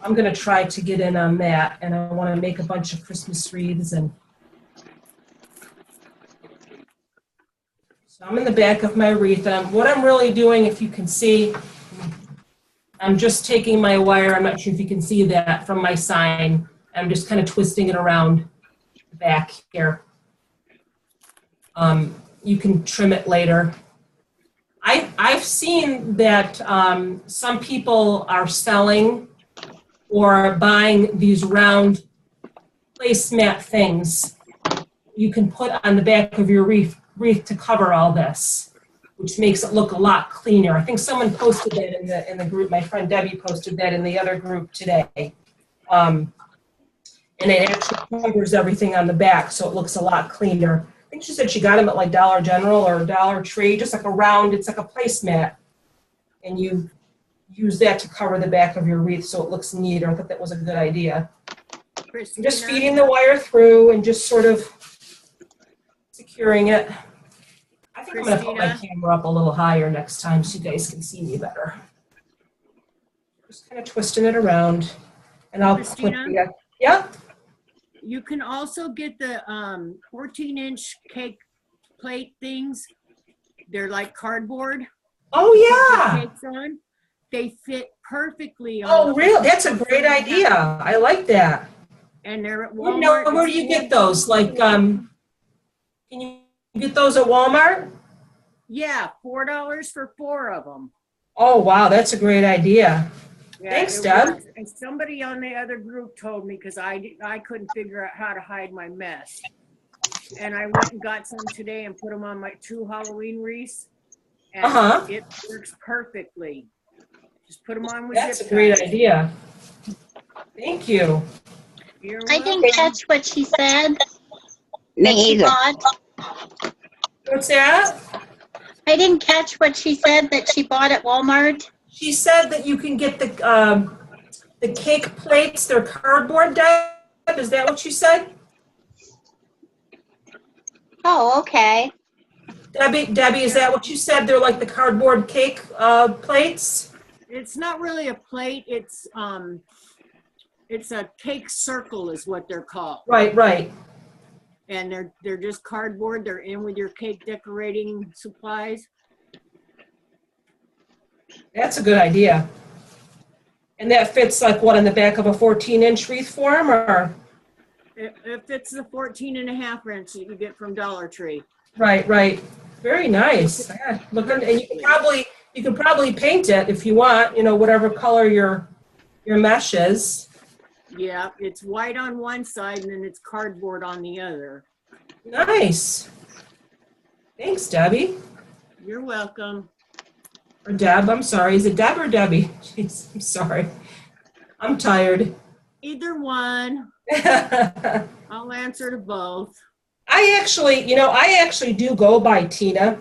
I'm going to try to get in on that, and I want to make a bunch of Christmas wreaths. And so I'm in the back of my wreath. And what I'm really doing, if you can see, I'm just taking my wire. I'm not sure if you can see that from my sign. I'm just kind of twisting it around the back here. You can trim it later. I've seen that some people are selling or buying these round placemat things you can put on the back of your wreath to cover all this, which makes it look a lot cleaner. I think someone posted that in the group. My friend Debbie posted that in the other group today. And it actually covers everything on the back, so it looks a lot cleaner. I think she said she got them at like Dollar General or Dollar Tree, just like a round, it's like a placemat. And you use that to cover the back of your wreath so it looks neater. I thought that was a good idea. I'm just feeding the wire through and just sort of securing it. I think I'm gonna put my camera up a little higher next time so you guys can see me better. Just kind of twisting it around, and I'll put the, yeah. You can also get the 14-inch cake plate things. They're like cardboard. Oh yeah. Cakes on. They fit perfectly on. Oh really? That's a great idea. I like that. And they're at Walmart. Where do you get those? Like, can you get those at Walmart? Yeah, $4 for 4 of them. Oh wow, that's a great idea. Yeah, thanks, Deb. And somebody on the other group told me because I couldn't figure out how to hide my mess. And I went and got some today and put them on my 2 Halloween wreaths. And it works perfectly. Just put them on with That's a great idea. Thank you. I didn't catch what she said. Me either. What's that? I didn't catch what she said that she bought at Walmart. She said that you can get the cake plates. They're cardboard, Deb. Is that what you said? Oh, okay. Debbie, is that what you said? They're like the cardboard cake plates? It's not really a plate. It's a cake circle is what they're called. Right. And they're just cardboard. They're in with your cake decorating supplies. That's a good idea. And that fits like what, in the back of a 14-inch wreath form, or? If it's the 14.5 inch that you get from Dollar Tree. Right. Very nice. Yeah, and you can probably paint it if you want, whatever color your mesh is. Yeah, it's white on one side and then it's cardboard on the other. Nice. Thanks, Debbie. You're welcome. Or Deb, I'm sorry. Is it Deb or Debbie? Jeez, I'm sorry. I'm tired. Either one. I'll answer to both. I actually do go by Tina.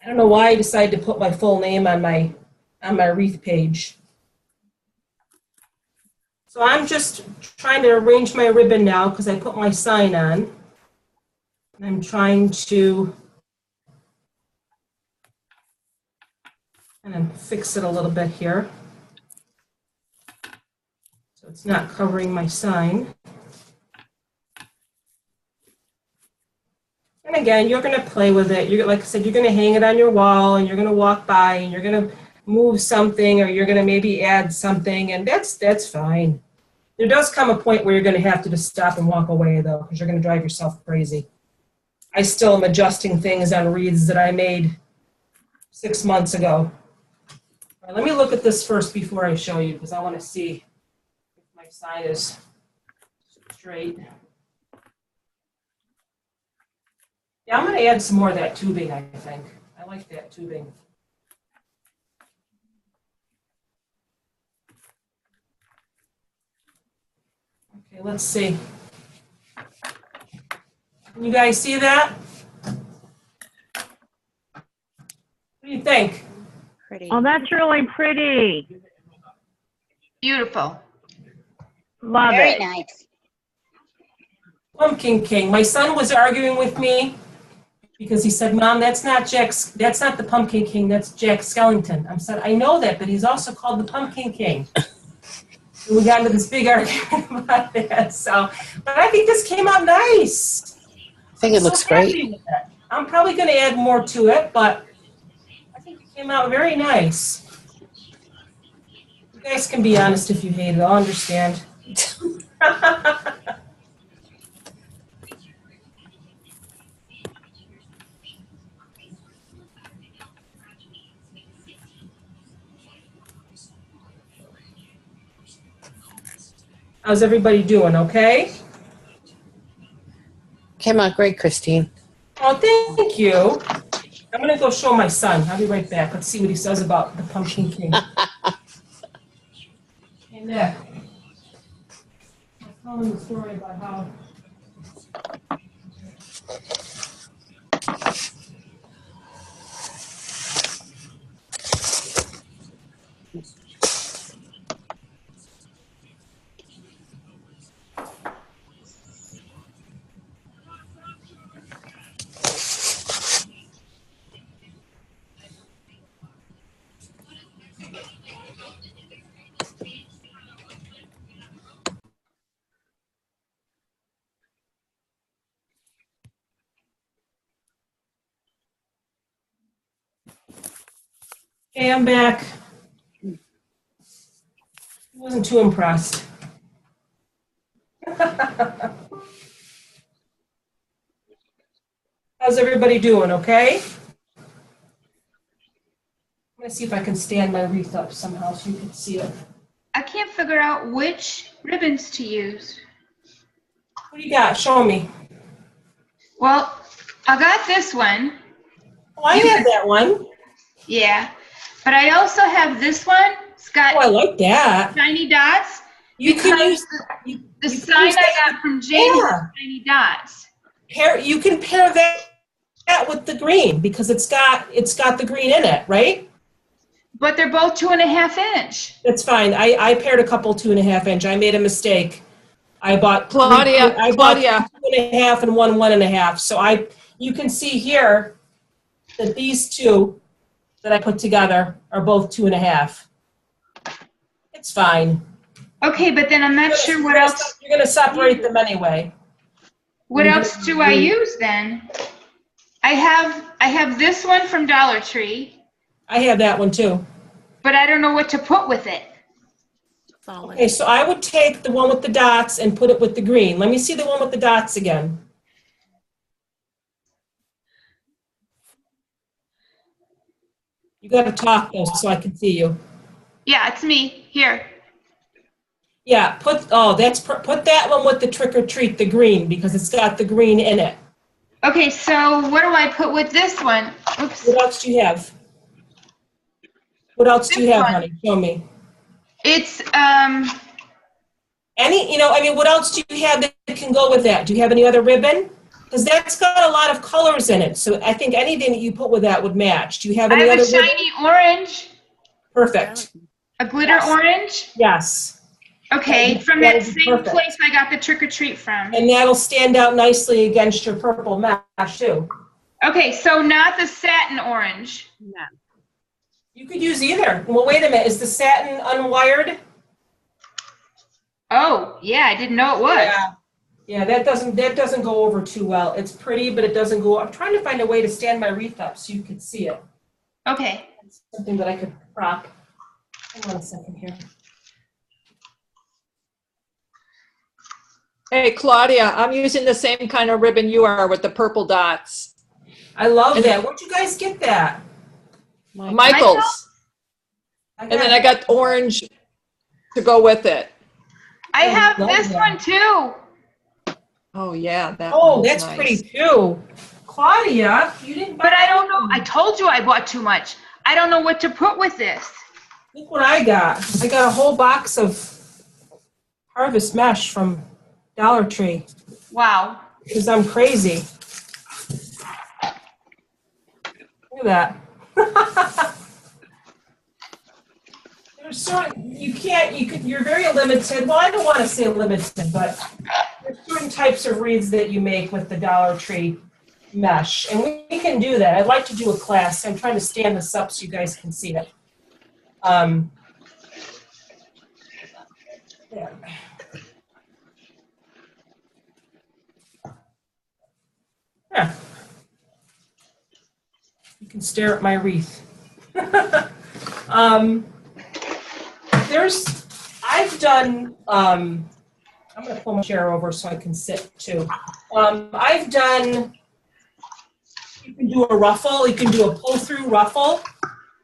I don't know why I decided to put my full name on my wreath page. So I'm just trying to arrange my ribbon now because I put my sign on. I'm trying to kind of fix it a little bit here so it's not covering my sign. And again, you're going to play with it. Like I said, you're going to hang it on your wall, and you're going to walk by, and you're going to move something, or you're going to maybe add something, and that's fine. There does come a point where you're going to have to just stop and walk away, though, because you're going to drive yourself crazy. I still am adjusting things on wreaths that I made 6 months ago. All right, let me look at this first before I show you, because I want to see if my sign is straight. Yeah, I'm going to add some more of that tubing, I think. I like that tubing. Okay, let's see. Can you guys see that? What do you think? Pretty. Oh, that's really pretty. Beautiful. Love Very it. nice. Pumpkin King. My son was arguing with me because he said, "Mom, that's not the Pumpkin King, that's Jack Skellington." I said, "I know that, but he's also called the Pumpkin King." And we got into this big argument about that. So, but I think this came out nice. I think it looks great. I'm probably going to add more to it, but I think it came out very nice. You guys can be honest if you hate it. I'll understand. How's everybody doing? Okay? Came out great, Christine. Oh, thank you. I'm going to go show my son. I'll be right back. Let's see what he says about the Pumpkin King. And I was telling him the story about how Hey, I'm back. Wasn't too impressed. How's everybody doing, okay? I'm gonna see if I can stand my wreath up somehow so you can see it. I can't figure out which ribbons to use. What do you got? Show me. Well, I got this one. Oh, I have that one. Yeah. But I also have this one. It's got I like that. Shiny dots. You can use the sign I got from Jane has shiny dots. You can pair that with the green because it's got the green in it, right? But they're both 2.5 inch. That's fine. I paired a couple 2.5 inch. I made a mistake. I bought Claudia. 2.5 and 1.5. So you can see here that these two that I put together are both 2.5. It's fine. Okay, but then I'm not sure what else. You're going to separate them anyway. What else do I use then? I have this one from Dollar Tree. I have that one too. But I don't know what to put with it. Okay, so I would take the one with the dots and put it with the green. Let me see the one with the dots again. You got to talk though so I can see you. Yeah, it's me. Here. Yeah, put that one with the trick or treat, the green, because it's got the green in it. Okay, so what do I put with this one? Oops. What else do you have? What else do you have, honey? Show me. It's what else do you have that can go with that? Do you have any other ribbon? Because that's got a lot of colors in it. So I think anything that you put with that would match. Do you have any other ribbon? I have a shiny orange. Perfect. A glitter orange? Yes. Okay, from that same place I got the trick or treat from. And that'll stand out nicely against your purple mesh too. Okay, so not the satin orange. No. You could use either. Well, wait a minute. Is the satin unwired? Oh, yeah, I didn't know it was. Yeah, that doesn't go over too well. It's pretty, but it doesn't go. I'm trying to find a way to stand my wreath up so you could see it. Okay. It's something that I could prop. Hang on a second here. Hey, Claudia, I'm using the same kind of ribbon you are with the purple dots. I love that. Where'd you guys get that? Michael's. And then I got orange to go with it. I have this one too. Oh, yeah. That's nice. Pretty too. Claudia, you didn't buy. But I don't know. I told you I bought too much. I don't know what to put with this. Look what I got. I got a whole box of Harvest Mesh from Dollar Tree. Wow. Because I'm crazy. Look at that. You're very limited. Well, I don't want to say limited, but there's certain types of wreaths that you make with the Dollar Tree mesh. And we can do that. I'd like to do a class. I'm trying to stand this up so you guys can see it. There. Yeah. You can stare at my wreath. I've done, I'm going to pull my chair over so I can sit too. I've done, you can do a ruffle, you can do a pull-through ruffle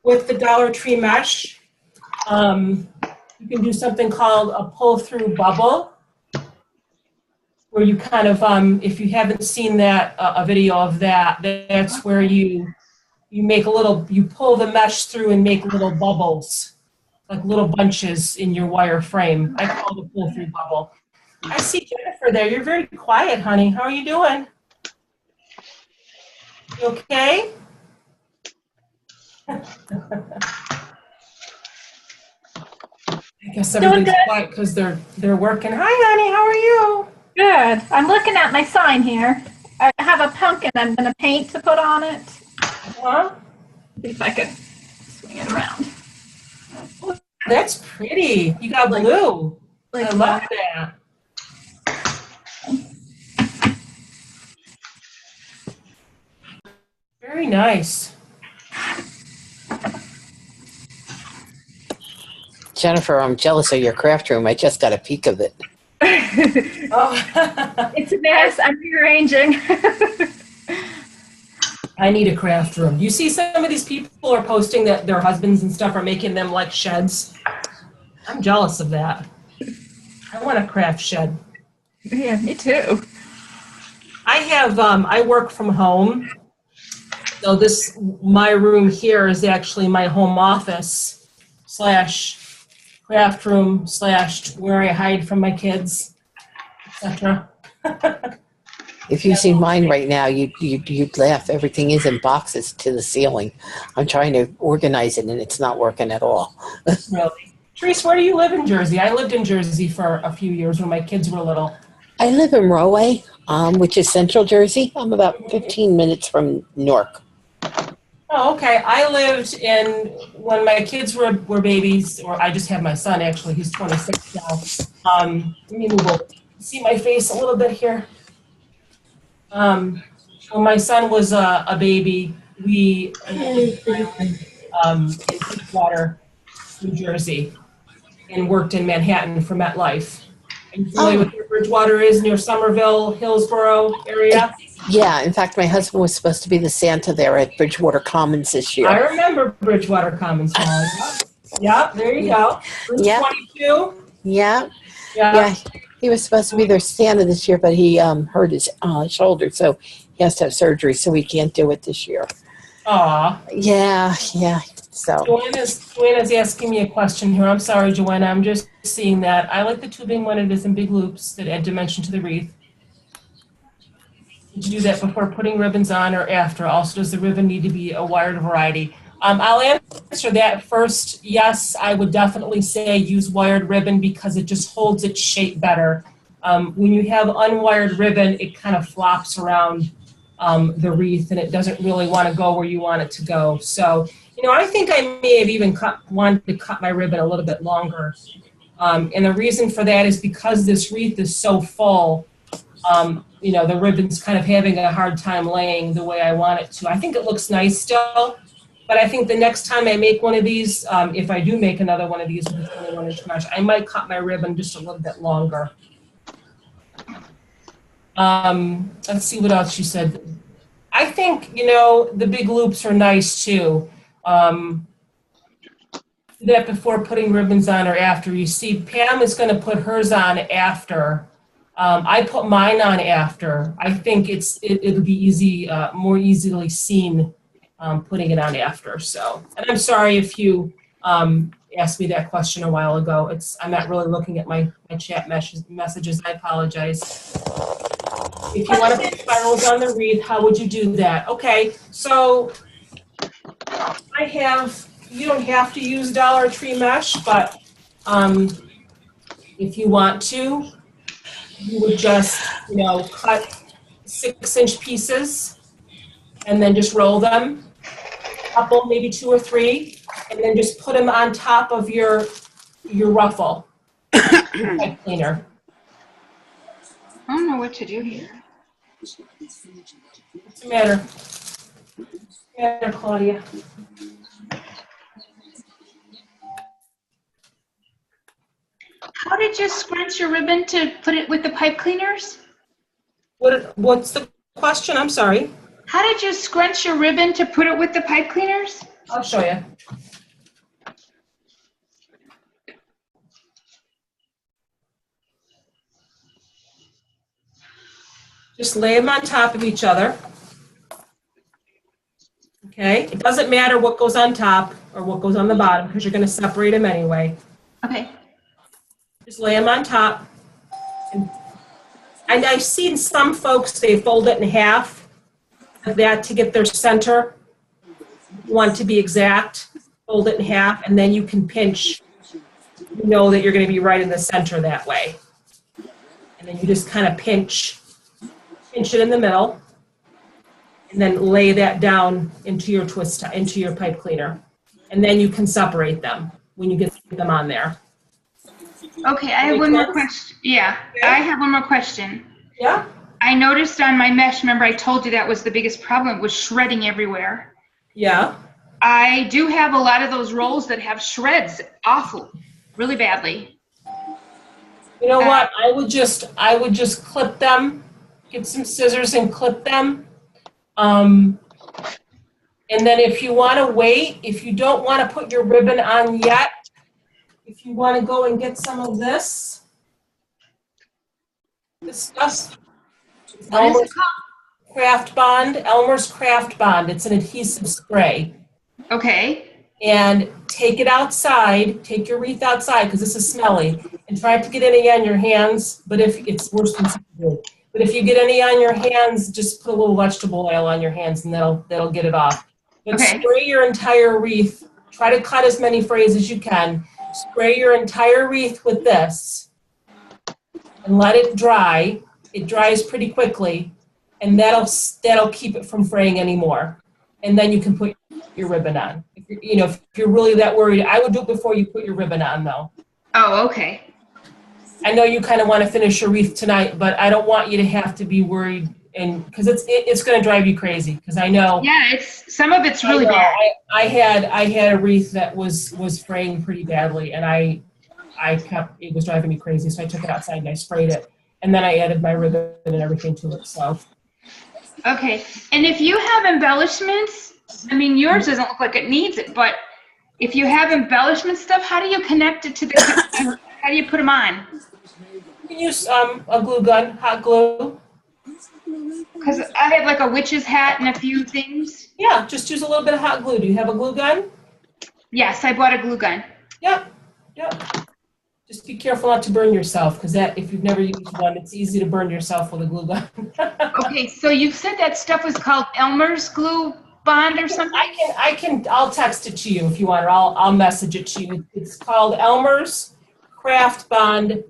with the Dollar Tree mesh. You can do something called a pull-through bubble, where you kind of, if you haven't seen that, a video of that, that's where you make you pull the mesh through and make little bubbles, like little bunches in your wire frame. I call it a pull-through bubble. I see Jennifer there. You're very quiet, honey. How are you doing? You okay? I guess everybody's quiet because they're working. Hi, honey. How are you? Good. I'm looking at my sign here. I have a pumpkin I'm going to paint to put on it. Huh? See if I can swing it around. That's pretty. You got blue. I love that. Very nice. Jennifer, I'm jealous of your craft room. I just got a peek of it. It's a mess. I'm rearranging. I need a craft room. You see some of these people are posting that their husbands and stuff are making them like sheds. I'm jealous of that. I want a craft shed. Yeah, me too. I have, I work from home. So my room here is actually my home office / craft room / where I hide from my kids, etc. If you see mine right now, you'd laugh. Everything is in boxes to the ceiling. I'm trying to organize it, and it's not working at all. Really? Therese, where do you live in Jersey? I lived in Jersey for a few years when my kids were little. I live in Rahway, which is central Jersey. I'm about 15 minutes from Newark. Oh, okay. I lived when my kids were babies, or I just had my son, actually. He's 26 now. Let me move over. See my face a little bit here. When my son was a baby, we lived in Bridgewater, New Jersey, and worked in Manhattan for MetLife. Are you familiar with where Bridgewater is, near Somerville, Hillsborough area? Yeah, in fact, my husband was supposed to be the Santa there at Bridgewater Commons this year. I remember Bridgewater Commons, Molly. Yeah, there you go. Yeah. 22. Yeah. Yeah. Yeah. He was supposed to be their Santa this year, but he hurt his shoulder, so he has to have surgery, so he can't do it this year. Aw. Yeah. So. Joanna's asking me a question here. I'm sorry, Joanna. I'm just seeing that. I like the tubing when it is in big loops that add dimension to the wreath. Did you do that before putting ribbons on or after? Also, does the ribbon need to be a wired variety? I'll answer that first. Yes, I would definitely say use wired ribbon because it just holds its shape better. When you have unwired ribbon, it kind of flops around the wreath and it doesn't really want to go where you want it to go. So, I think I may have even wanted to cut my ribbon a little bit longer. And the reason for that is because this wreath is so full, the ribbon's kind of having a hard time laying the way I want it to. I think it looks nice still, but I think the next time I make one of these, if I do make another one of these with a 21-inch mesh, I might cut my ribbon just a little bit longer. Let's see what else she said. I think, the big loops are nice too. That before putting ribbons on or after. You see, Pam is going to put hers on after. I put mine on after. I think it'll be easy, more easily seen putting it on after. So, and I'm sorry if you asked me that question a while ago. I'm not really looking at my chat messages. I apologize. If you want to put spirals on the wreath, how would you do that? Okay, so you don't have to use Dollar Tree mesh, but if you want to, you would just, cut 6-inch pieces and then just roll them, a couple, maybe 2 or 3, and then just put them on top of your ruffle pipe cleaner. I don't know what to do here. What's the matter? What's the matter, Claudia? How did you scrunch your ribbon to put it with the pipe cleaners? What's the question? I'm sorry. How did you scrunch your ribbon to put it with the pipe cleaners? I'll show you. Just lay them on top of each other. Okay? It doesn't matter what goes on top or what goes on the bottom because you're going to separate them anyway. Okay. Just lay them on top. And I've seen some folks, they fold it in half like that to get their center. You want to be exact, fold it in half, and then you can pinch. You know that you're going to be right in the center that way. And then you just kind of pinch it in the middle, and then lay that down into your into your pipe cleaner. And then you can separate them when you get them on there. Okay, I have one more question. Yeah, okay. I have one more question. Yeah? I noticed on my mesh, remember I told you that was the biggest problem, was shredding everywhere. Yeah. I do have a lot of those rolls that have shreds, awful. really badly. You know what? I would just clip them, get some scissors and clip them. And then if you want to wait, if you don't want to put your ribbon on yet, if you want to go and get some of this stuff. What is it called? Craft Bond, Elmer's Craft Bond. It's an adhesive spray. Okay. And take it outside, take your wreath outside, because this is smelly, and try to get any on your hands, but if it's worse than good. But if you get any on your hands, just put a little vegetable oil on your hands and that'll get it off. But spray your entire wreath. Try to cut as many frays as you can. Spray your entire wreath with this and let it dry. It dries pretty quickly, and that'll keep it from fraying anymore. And then you can put your ribbon on. If you're really that worried, I would do it before you put your ribbon on, though. Oh, okay. I know you kind of want to finish your wreath tonight, but I don't want you to have to be worried, and because it's going to drive you crazy. Because I know. Yeah, some of it's really bad. I had a wreath that was fraying pretty badly, and it was driving me crazy. So I took it outside and I sprayed it, and then I added my ribbon and everything to it. So. Okay, and if you have embellishments, I mean, yours doesn't look like it needs it, but if you have embellishment stuff, how do you connect it to the, how do you put them on? You can use a glue gun, hot glue. Because I have like a witch's hat and a few things. Yeah, just use a little bit of hot glue. Do you have a glue gun? Yes, I bought a glue gun. Yep. Just be careful not to burn yourself, because if you've never used one, it's easy to burn yourself with a glue gun. Okay, so you said that stuff was called Elmer's Glue Bond or something? I'll text it to you if you want, or I'll message it to you. It's called Elmer's Craft Bond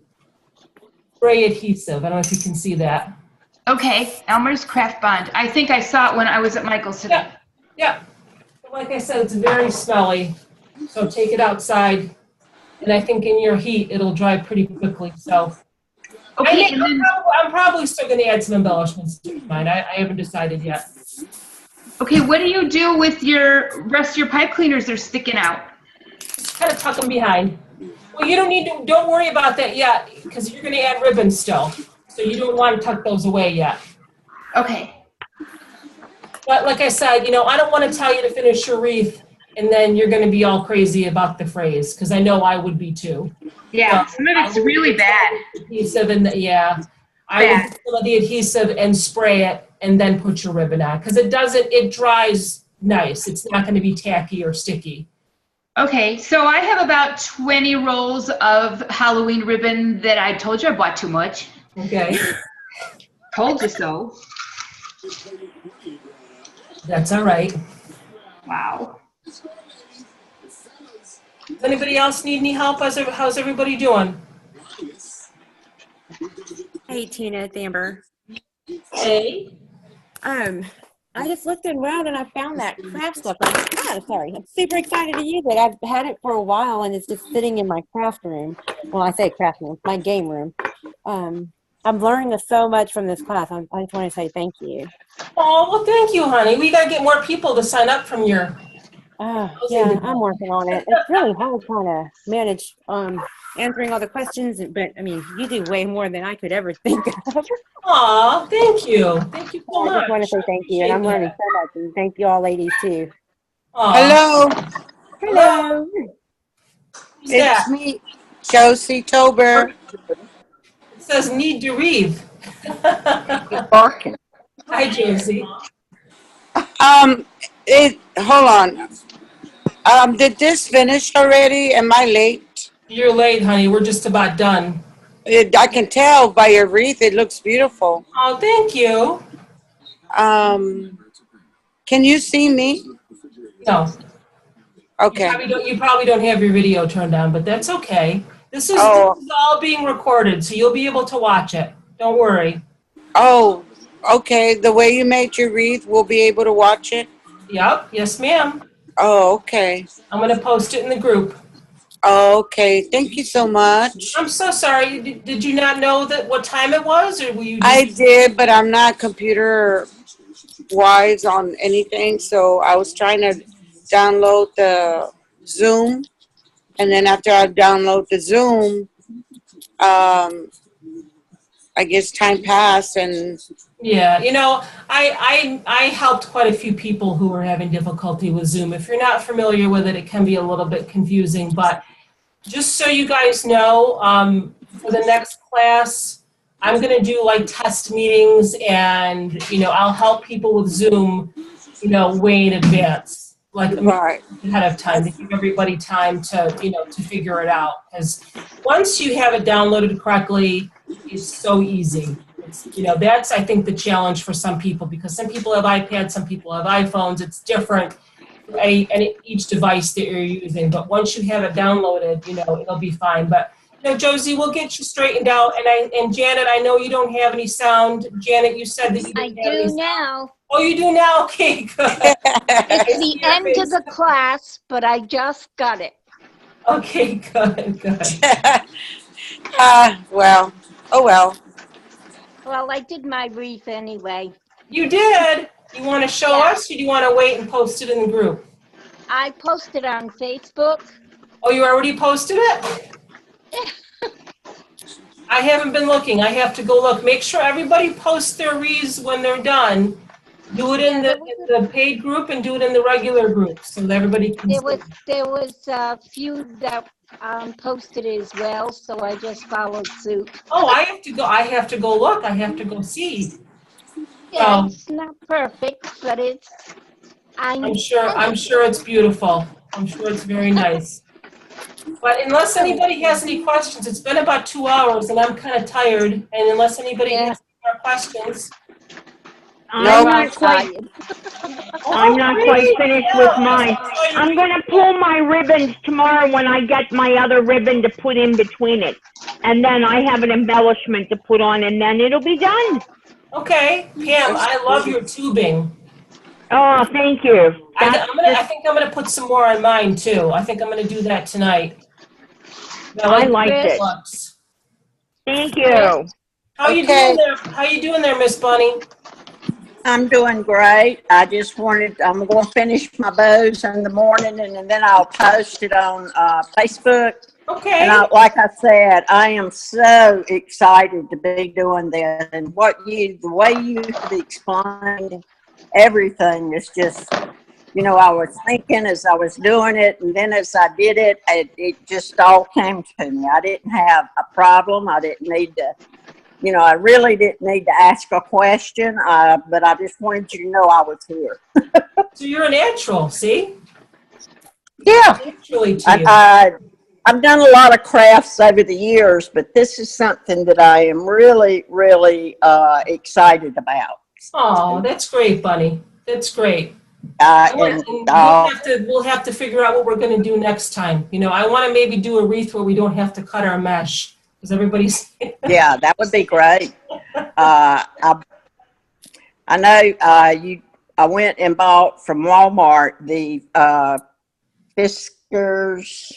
Spray Adhesive. I don't know if you can see that. Okay, Elmer's Craft Bond. I think I saw it when I was at Michael's today. Yeah. Like I said, it's very smelly, so take it outside. And I think in your heat, it'll dry pretty quickly. So, okay, I'm probably still going to add some embellishments to mine. I haven't decided yet. Okay, what do you do with your rest of your pipe cleaners? They're sticking out. Just kind of tuck them behind. Well, you don't worry about that yet, because you're going to add ribbons still. So you don't want to tuck those away yet. Okay. But like I said, I don't want to tell you to finish your wreath, and then you're going to be all crazy about the phrase, because I know I would be too. Yeah, some of it's really bad. Adhesive and I would put some of the adhesive and spray it, and then put your ribbon on, because it dries nice. It's not going to be tacky or sticky. Okay, so I have about 20 rolls of Halloween ribbon that I told you I bought too much. Okay. Told you so. That's all right. Wow. Does anybody else need any help? How's everybody doing? Hey, Tina, it's Amber. Hey. I just looked around and I found that craft stuff. I'm super excited to use it. I've had it for a while and it's just sitting in my craft room. Well, I say craft room, my game room. I'm learning so much from this class. I just want to say thank you. Oh, well, thank you, honey. We got to get more people to sign up from your... Yeah, I'm working on it. It's really hard trying to manage answering all the questions, but I mean, you do way more than I could ever think of. Aw, thank you. Thank you so much. I just want to say thank you, and I'm learning so much, and thank you all ladies too. Hello. Hello. It's me, Josie Tober. It says need to Wreathe. Barking. Hi, Josie. Hold on. Did this finish already? Am I late? You're late, honey. We're just about done. I can tell by your wreath. It looks beautiful. Oh, thank you. Can you see me? No. Okay. You probably don't have your video turned on, but that's okay. This is all being recorded, so you'll be able to watch it. Don't worry. Oh, okay. The way you made your wreath, we'll be able to watch it? Yep. Yes, ma'am. Oh, okay. I'm going to post it in the group. Oh, okay. Thank you so much. I'm so sorry. Did you not know what time it was, or were you? I did, but I'm not computer wise on anything, so I was trying to download the Zoom And then after I download the Zoom, I guess time passed and Yeah, I helped quite a few people who were having difficulty with Zoom. If you're not familiar with it, it can be a little bit confusing, but just so you guys know, for the next class, I'm gonna do like test meetings and, I'll help people with Zoom, way in advance, like right. ahead of time to give everybody time to, to figure it out. Because once you have it downloaded correctly, it's so easy. That's, I think, the challenge for some people, because some people have iPads, some people have iPhones. It's different for each device that you're using. But once you have it downloaded, it'll be fine. But, Josie, we'll get you straightened out. And Janet, I know you don't have any sound. Janet, you said that you didn't have any sound. Now. Oh, you do now? Okay, good. It's the end of the class, but I just got it. Okay, good. Well, oh well. Well, I did my wreath anyway. You did? You want to show us, or do you want to wait and post it in the group? I posted on Facebook. Oh, you already posted it? I haven't been looking. I have to go look. Make sure everybody posts their wreaths when they're done. Do it in the paid group and do it in the regular group so that everybody can see. There was a few that posted as well, so I just followed suit. Oh, I have to go look. I have to go see. Yeah, it's not perfect, but I'm sure it's beautiful. I'm sure it's very nice. But unless anybody has any questions, it's been about 2 hours and I'm kind of tired. And unless anybody has any more questions. I'm not quite finished with mine. I'm going to pull my ribbons tomorrow when I get my other ribbon to put in between it. And then I have an embellishment to put on, and then it'll be done. Okay. Pam, I love your tubing. Oh, thank you. I think I'm going to put some more on mine, too. I think I'm going to do that tonight. I liked it. Thank you. How you doing there? How you doing there, Miss Bunny? I'm doing great. I'm going to finish my bows in the morning and then I'll post it on Facebook. Okay. And like I said, I am so excited to be doing this. And the way you have explained everything is just, I was thinking as I was doing it, and then as I did it, it just all came to me. I didn't have a problem. I didn't need to. I really didn't need to ask a question, but I just wanted you to know I was here. So you're a natural, see? Yeah. Naturally to you. I've done a lot of crafts over the years, but this is something that I am really, really excited about. Oh, that's great, Bunny. That's great. We'll have to figure out what we're going to do next time. I want to maybe do a wreath where we don't have to cut our mesh. Because everybody's yeah, that would be great. I know I went and bought from Walmart the Fiskars,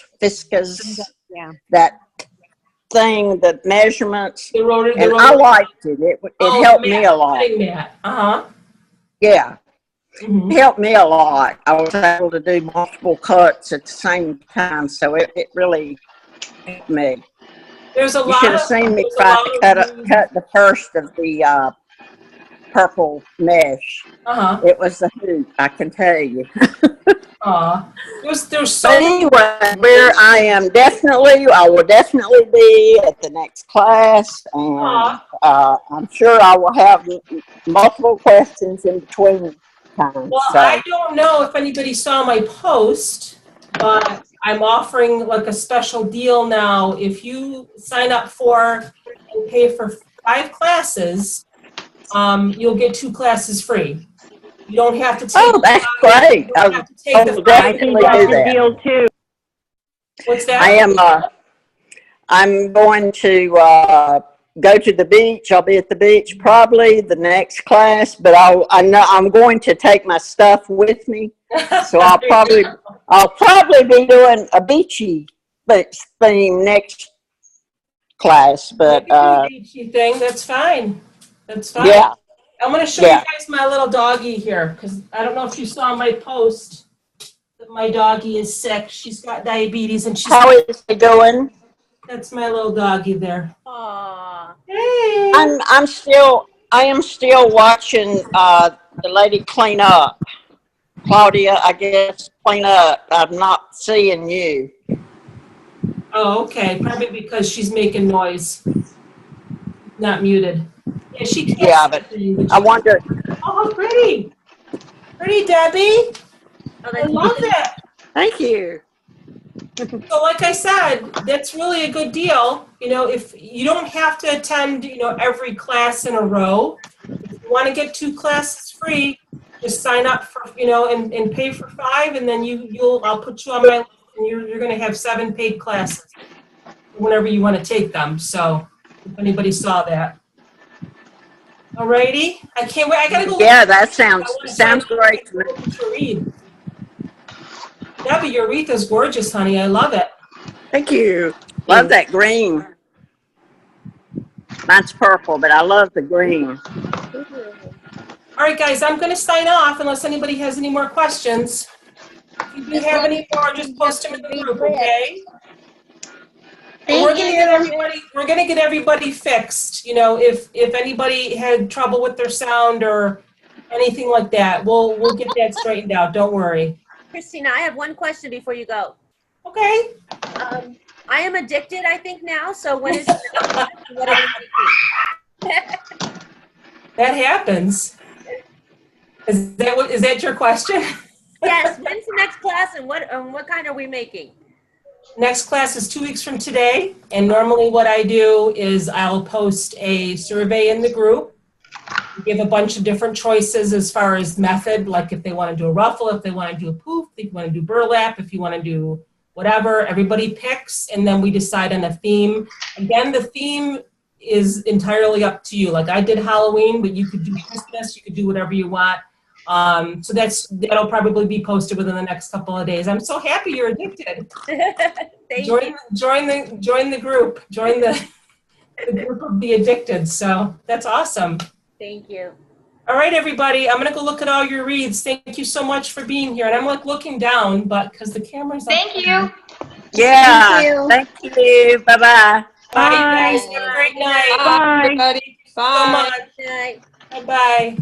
that thing, the measurements, and I liked it. It helped me a lot. Yeah. It helped me a lot. I was able to do multiple cuts at the same time, so it really helped me. There's a lot. You should have seen me try to cut the first of the purple mesh. It was a hoot, I can tell you. There's so anyway, where I will definitely be at the next class, and I'm sure I will have multiple questions in between times. Well, so. I don't know if anybody saw my post, but I'm offering like a special deal now. If you sign up for and pay for 5 classes, you'll get 2 classes free. You don't have to take. Oh, that's great! I think that's a deal too. What's that? I'm going to go to the beach. I'll be at the beach probably the next class, but I'm going to take my stuff with me. So I'll probably be doing a beachy theme next class. But beachy thing. That's fine. That's fine. Yeah. I'm going to show you guys my little doggy here because I don't know if you saw my post. my doggie is sick. She's got diabetes and she's. How is he doing? That's my little doggie there. Aw. Hey. I am still watching the lady clean up. Claudia, I guess, clean up. I'm not seeing you. Oh, okay. Probably because she's making noise. Not muted. Yeah, she can't. Yeah, but I wonder. Oh, how pretty. Pretty, Debbie. I love it. Thank you. So like I said, that's really a good deal. You know, if you don't have to attend, you know, every class in a row. If you want to get 2 classes free, just sign up for, you know, and pay for 5, and then I'll put you on my list, and you're going to have 7 paid classes whenever you want to take them. So if anybody saw that. Alrighty, I can't wait. I gotta go. Yeah, that sounds great to me. Debbie, your wreath is gorgeous, honey. I love it. Thank you. Love that green. Mine's purple, but I love the green. All right, guys, I'm going to sign off unless anybody has any more questions. If you have any more, just post them in the group, okay? We're going to get everybody fixed. You know, if anybody had trouble with their sound or anything like that, we'll get that straightened out. Don't worry. Christina, I have one question before you go. Okay. I am addicted, I think, now. So when is what are we thinking? That happens. Is that your question? Yes. When's the next class, and what kind are we making? Next class is 2 weeks from today, and normally what I do is I'll post a survey in the group, give a bunch of different choices as far as method, like if they want to do a ruffle, if they want to do a poof, if you want to do burlap, if you want to do whatever, everybody picks, and then we decide on a theme. Again, the theme is entirely up to you. Like I did Halloween, but you could do Christmas, you could do whatever you want. So that'll probably be posted within the next couple of days. I'm so happy you're addicted. Join the group. Join the group of the addicted. So that's awesome. Thank you. All right, everybody. I'm gonna go look at all your wreaths. Thank you so much for being here. And I'm like looking down, but because the camera's up. Thank you. Yeah. Thank you. Bye-bye. Bye, you guys. Have a great night. Bye, everybody. Bye. So much. Bye-bye.